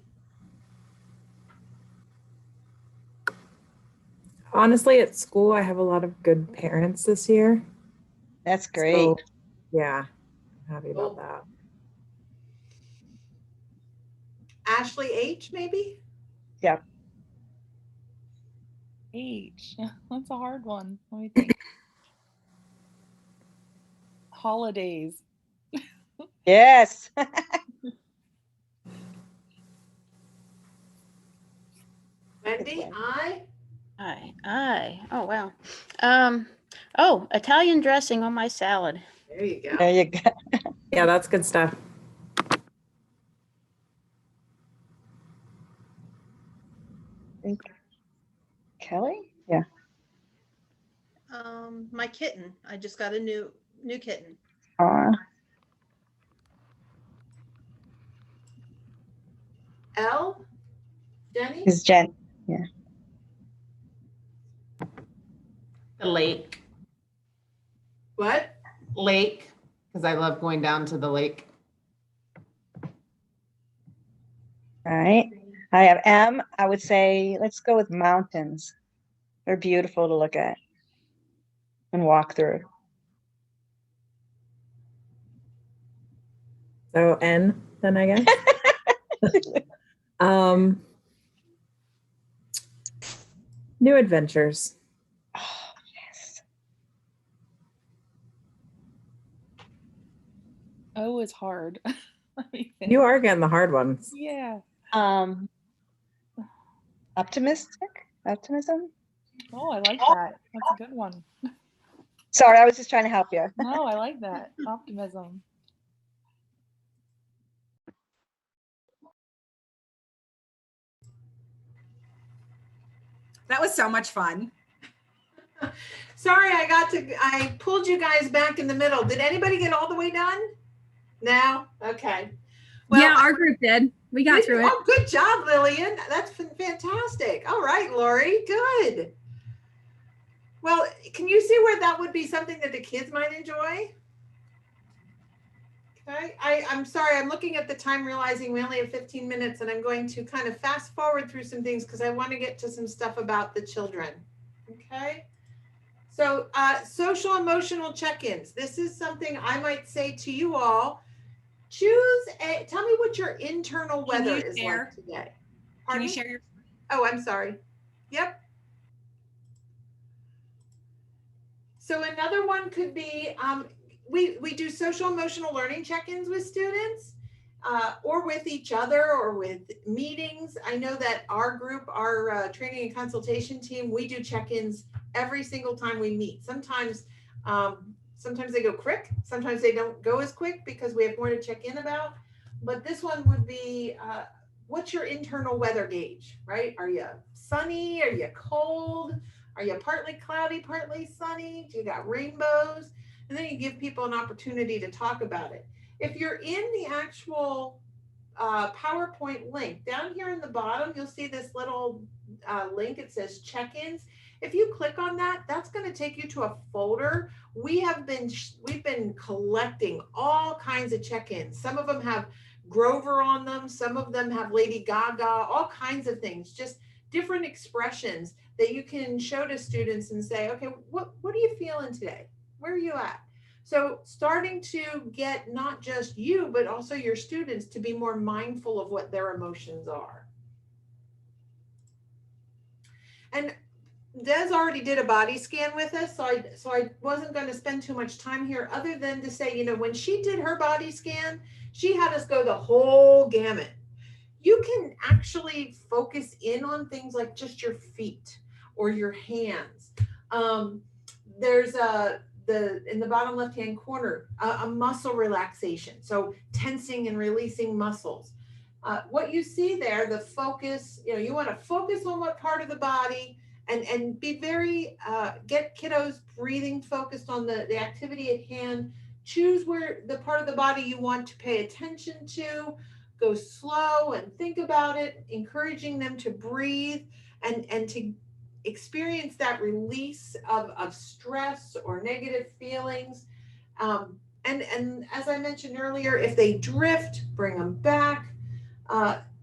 honestly, at school, I have a lot of good parents this year. That's great. So, yeah, I'm happy about Cool. that. Ashley H, maybe? H. That's a hard one. Let me think. Holidays. Yes. Wendy, one. I. Aye. Oh, wow. Italian dressing on my salad. There you go. There you go. Yeah, that's good stuff. Think Kelly? Yeah. My kitten. I just got a new kitten. L, Jenny? Is Jen. The lake. What? Lake, because I love going down to the lake. All right. I have M. I would say let's go with mountains. They're beautiful to look at and walk through. So N, then I guess. New adventures. Oh, yes. O is hard. Let me think. You are getting the hard ones. Yeah. Optimism? Oh, I like that. That's a good one. Sorry, I was just trying to help you. No, I like that. Optimism. That was so much fun. Sorry, I pulled you guys back in the middle. Did anybody get all the way done? No? Okay. Yeah, our group did. We got Did through you? it. Oh, good job, Lillian. That's fantastic. All right, Lori, good. Well, can you see where that would be something that the kids might enjoy? Okay, I'm sorry, I'm looking at the time, realizing we only have 15 minutes, and I'm going to kind of fast forward through some things because I want to get to some stuff about the children. Okay, so social emotional check-ins. This is something I might say to you all. Tell me what your internal weather is like today. Can you share your? Oh, I'm sorry. Yep. So another one could be, we do social emotional learning check-ins with students or with each other or with meetings. I know that our group, our training and consultation team, we do check-ins every single time we meet. Sometimes they go quick. Sometimes they don't go as quick because we have more to check in about. But this one would be, what's your internal weather gauge, right? Are you sunny? Are you cold? Are you partly cloudy, partly sunny? Do you got rainbows? And then you give people an opportunity to talk about it. If you're in the actual PowerPoint link, down here in the bottom, you'll see this little link. It says check-ins. If you click on that, that's going to take you to a folder. We've been collecting all kinds of check-ins. Some of them have Grover on them. Some of them have Lady Gaga, all kinds of things, just different expressions that you can show to students and say, okay, what are you feeling today? Where are you at? So starting to get not just you, but also your students to be more mindful of what their emotions are. And Des already did a body scan with us, so I wasn't going to spend too much time here other than to say, when she did her body scan, she had us go the whole gamut. you can actually focus in on things like just your feet or your hands. There's in the bottom left hand corner a muscle relaxation, so tensing and releasing muscles. What you see there, the focus, you want to focus on what part of the body, and be very get kiddos breathing focused on the activity at hand. Choose where the part of the body you want to pay attention to. Go slow and think about it, encouraging them to breathe and to experience that release of stress or negative feelings. And as I mentioned earlier, if they drift, bring them back.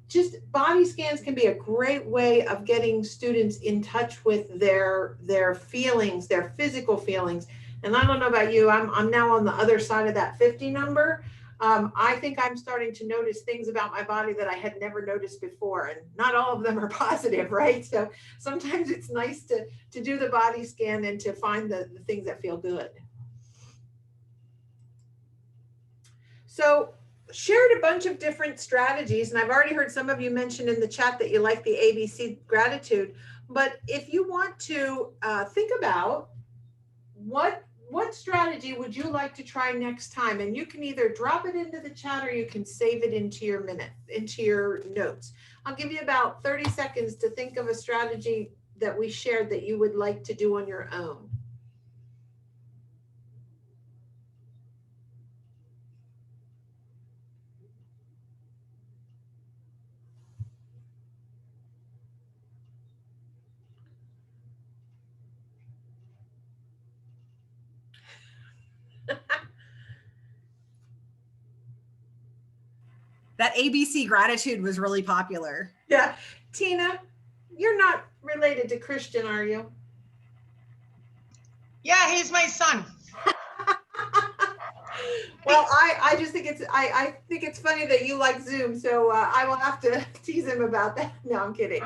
Just body scans can be a great way of getting students in touch with their feelings, their physical feelings. And I don't know about you, I'm now on the other side of that 50 number. I think I'm starting to notice things about my body that I had never noticed before, and not all of them are positive, right? So sometimes it's nice to do the body scan and to find the things that feel good. So shared a bunch of different strategies, and I've already heard some of you mention in the chat that you like the ABC gratitude. But if you want to think about what strategy would you like to try next time, and you can either drop it into the chat or you can save it into your notes. I'll give you about 30 seconds to think of a strategy that we shared that you would like to do on your own. That ABC gratitude was really popular. Yeah. Tina, you're not related to Christian, are you? Yeah, he's my son. Well, I just think I think it's funny that you like Zoom, so I will have to tease him about that. No, I'm kidding.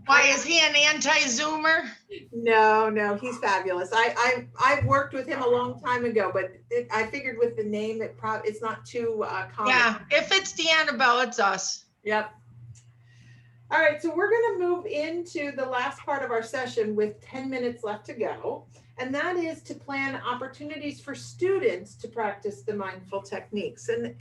Why, is he an anti-Zoomer? No, he's fabulous. I've worked with him a long time ago, but I figured with the name, it's not too common. Yeah, if it's Deannabelle, it's us. Yep. All right, so we're going to move into the last part of our session with 10 minutes left to go. And that is to plan opportunities for students to practice the mindful techniques. And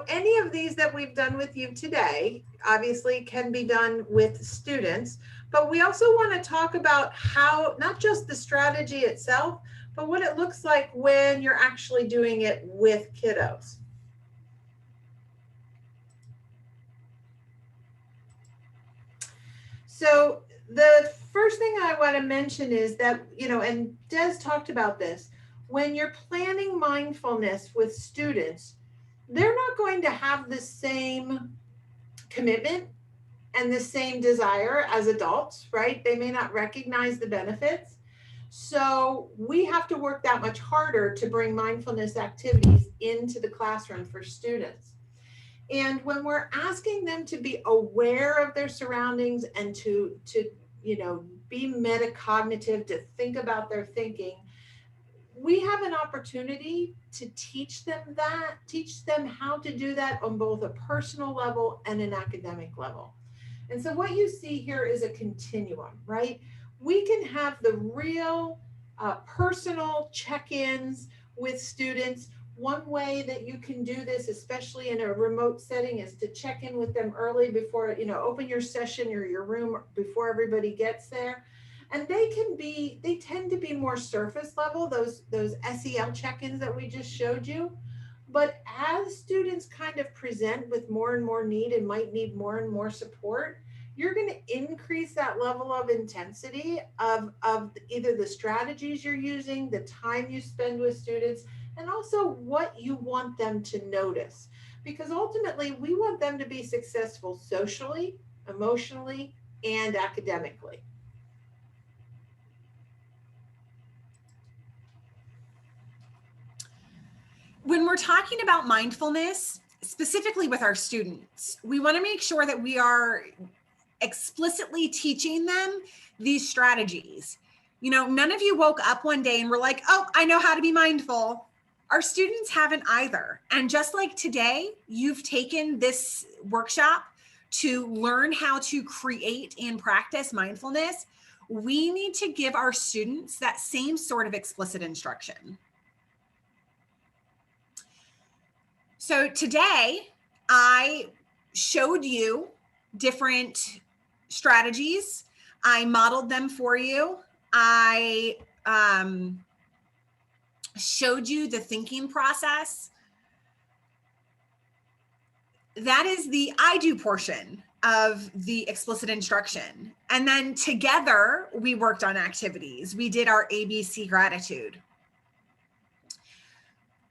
any of these that we've done with you today, obviously can be done with students, but we also want to talk about how, not just the strategy itself, but what it looks like when you're actually doing it with kiddos. So the first thing I want to mention is that, and Des talked about this, when you're planning mindfulness with students, they're not going to have the same commitment and the same desire as adults, right? They may not recognize the benefits. So we have to work that much harder to bring mindfulness activities into the classroom for students. And when we're asking them to be aware of their surroundings and to be metacognitive, to think about their thinking, we have an opportunity to teach them how to do that on both a personal level and an academic level. And so what you see here is a continuum, right? We can have the real personal check-ins with students. One way that you can do this, especially in a remote setting, is to check in with them early before, open your session or your room before everybody gets there. And they tend to be more surface level, those SEL check-ins that we just showed you. But as students kind of present with more and more need and might need more and more support, you're going to increase that level of intensity of either the strategies you're using, the time you spend with students, and also what you want them to notice. Because ultimately, we want them to be successful socially, emotionally, and academically. When we're talking about mindfulness, specifically with our students, we want to make sure that we are explicitly teaching them these strategies. None of you woke up one day and were like, oh, I know how to be mindful. Our students haven't either. And just like today, you've taken this workshop to learn how to create and practice mindfulness, we need to give our students that same sort of explicit instruction. So today, I showed you different strategies. I modeled them for you. I showed you the thinking process. That is the I do portion of the explicit instruction. And then together we worked on activities. We did our ABC gratitude.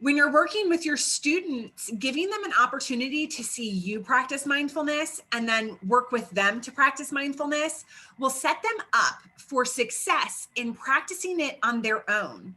When you're working with your students, giving them an opportunity to see you practice mindfulness and then work with them to practice mindfulness will set them up for success in practicing it on their own.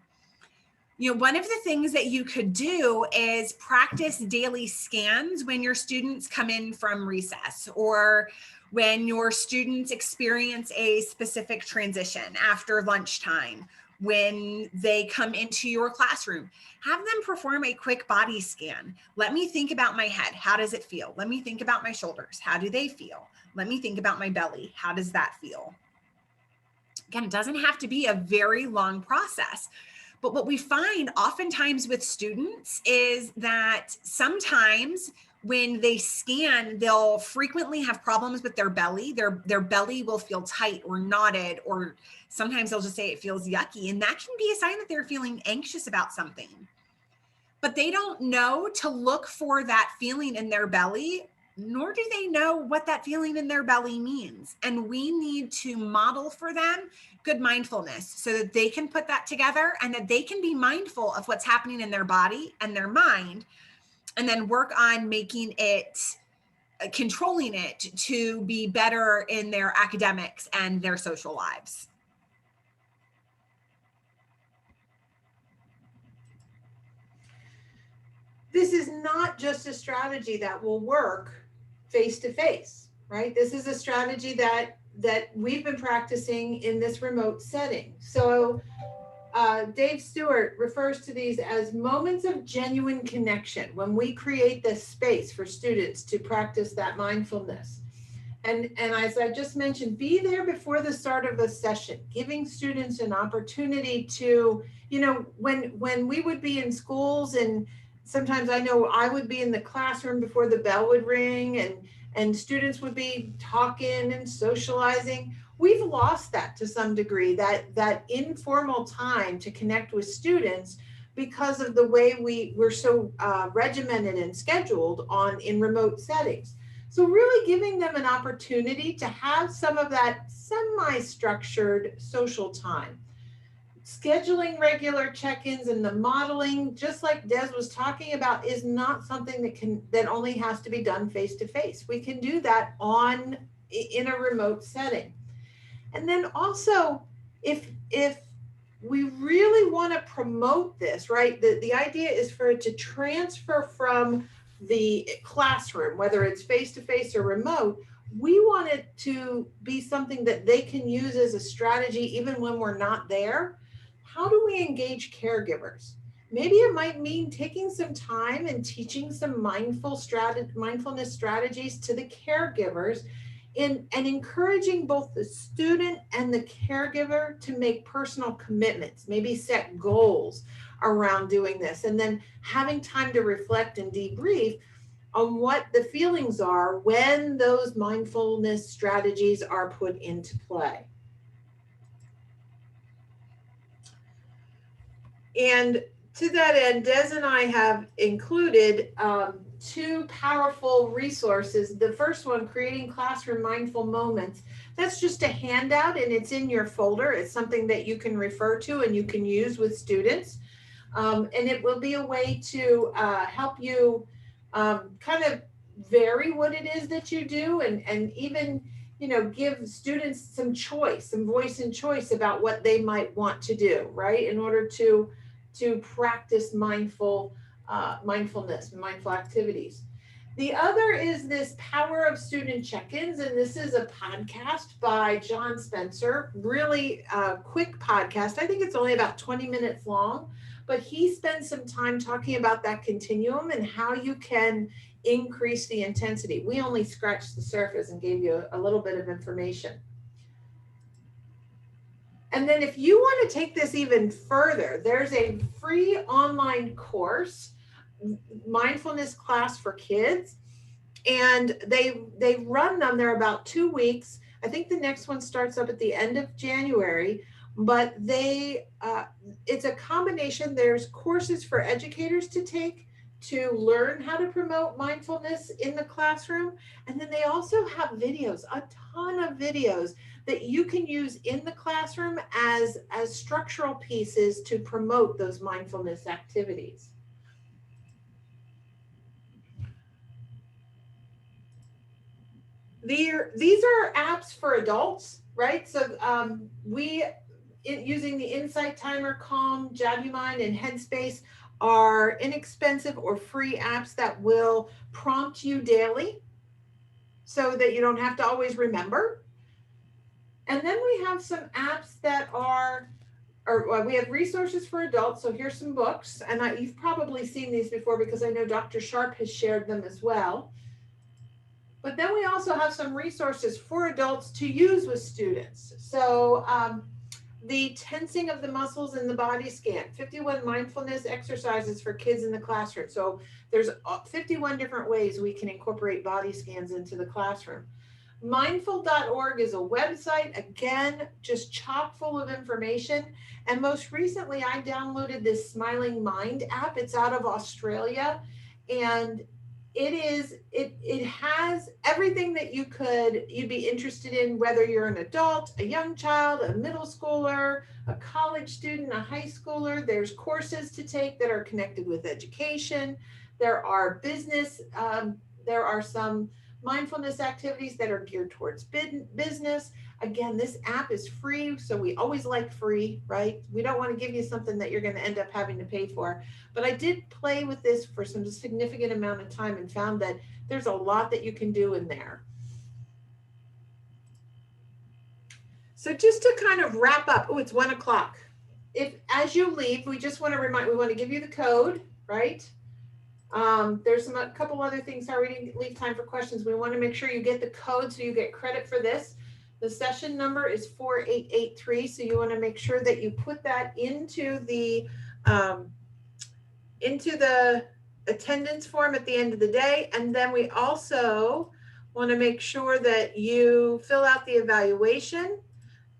You know, one of the things that you could do is practice daily scans when your students come in from recess, or when your students experience a specific transition after lunchtime, when they come into your classroom. Have them perform a quick body scan. Let me think about my head. How does it feel? Let me think about my shoulders. How do they feel? Let me think about my belly. How does that feel? Again, it doesn't have to be a very long process. But what we find oftentimes with students is that sometimes when they scan, they'll frequently have problems with their belly. Their belly will feel tight or knotted, or sometimes they'll just say it feels yucky. And that can be a sign that they're feeling anxious about something. But they don't know to look for that feeling in their belly, nor do they know what that feeling in their belly means. And we need to model for them good mindfulness so that they can put that together and that they can be mindful of what's happening in their body and their mind, and then work on making it, controlling it to be better in their academics and their social lives. This is not just a strategy that will work face to face, right? This is a strategy that we've been practicing in this remote setting. So Dave Stewart refers to these as moments of genuine connection when we create this space for students to practice that mindfulness. And as I just mentioned, be there before the start of a session, giving students an opportunity to, you know, when we would be in schools, and sometimes I know I would be in the classroom before the bell would ring, and students would be talking and socializing. We've lost that to some degree, that informal time to connect with students, because of the way we're so regimented and scheduled in remote settings. So really giving them an opportunity to have some of that semi-structured social time. Scheduling regular check-ins and the modeling, just like Des was talking about, is not something that only has to be done face-to-face. We can do that in a remote setting. And then also, if we really want to promote this, right, the idea is for it to transfer from the classroom, whether it's face-to-face or remote. We want it to be something that they can use as a strategy even when we're not there. How do we engage caregivers? Maybe it might mean taking some time and teaching some mindfulness strategies to the caregivers, and encouraging both the student and the caregiver to make personal commitments, maybe set goals around doing this, and then having time to reflect and debrief on what the feelings are when those mindfulness strategies are put into play. And to that end, Des and I have included two powerful resources. The first one, Creating Classroom Mindful Moments. That's just a handout, and it's in your folder. It's something that you can refer to and you can use with students. And it will be a way to help you kind of vary what it is that you do, and even, you know, give students some choice, some voice and choice about what they might want to do, right, in order to practice mindfulness, mindful activities. The other is this Power of Student Check-ins, and this is a podcast by John Spencer, really quick podcast. I think it's only about 20 minutes long, but he spends some time talking about that continuum and how you can increase the intensity. We only scratched the surface and gave you a little bit of information. And then if you want to take this even further, there's a free online course, mindfulness class for kids. And they run them, they're about 2 weeks. I think the next one starts up at the end of January, but it's a combination. There's courses for educators to take to learn how to promote mindfulness in the classroom. And then they also have videos, a ton of videos that you can use in the classroom as structural pieces to promote those mindfulness activities. These are apps for adults, right? So using the Insight Timer, Calm, JabuMind, and Headspace are inexpensive or free apps that will prompt you daily so that you don't have to always remember. And then we have some apps that we have resources for adults. So here's some books, and you've probably seen these before because I know Dr. Sharp has shared them as well. But then we also have some resources for adults to use with students. So the tensing of the muscles in the body scan, 51 mindfulness exercises for kids in the classroom. So there's 51 different ways we can incorporate body scans into the classroom. Mindful.org is a website, again, just chock full of information. And most recently, I downloaded this Smiling Mind app. It's out of Australia. And it has everything that you'd be interested in, whether you're an adult, a young child, a middle schooler, a college student, a high schooler. There's courses to take that are connected with education. There are there are some mindfulness activities that are geared towards business. Again, this app is free, so we always like free, right? We don't want to give you something that you're going to end up having to pay for. But I did play with this for some significant amount of time and found that there's a lot that you can do in there. So just to kind of wrap up, oh, it's 1 o'clock. As you leave, we just want to give you the code, right? There's a couple other things. Sorry, we didn't leave time for questions. We want to make sure you get the code so you get credit for this. The session number is 4883. So you want to make sure that you put that into the attendance form at the end of the day. And then we also want to make sure that you fill out the evaluation.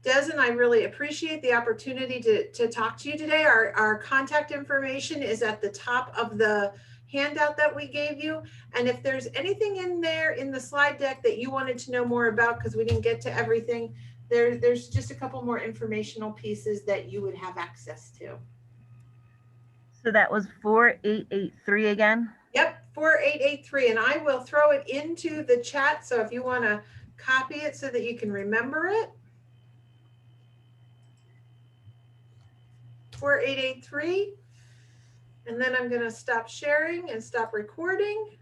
Des and I really appreciate the opportunity to talk to you today. Our contact information is at the top of the handout that we gave you. And if there's anything in there in the slide deck that you wanted to know more about, because we didn't get to everything, there's just a couple more informational pieces that you would have access to. So that was 4883 again? Yep, 4883. And I will throw it into the chat. So if you want to copy it so that you can remember it. 4883. And then I'm going to stop sharing and stop recording.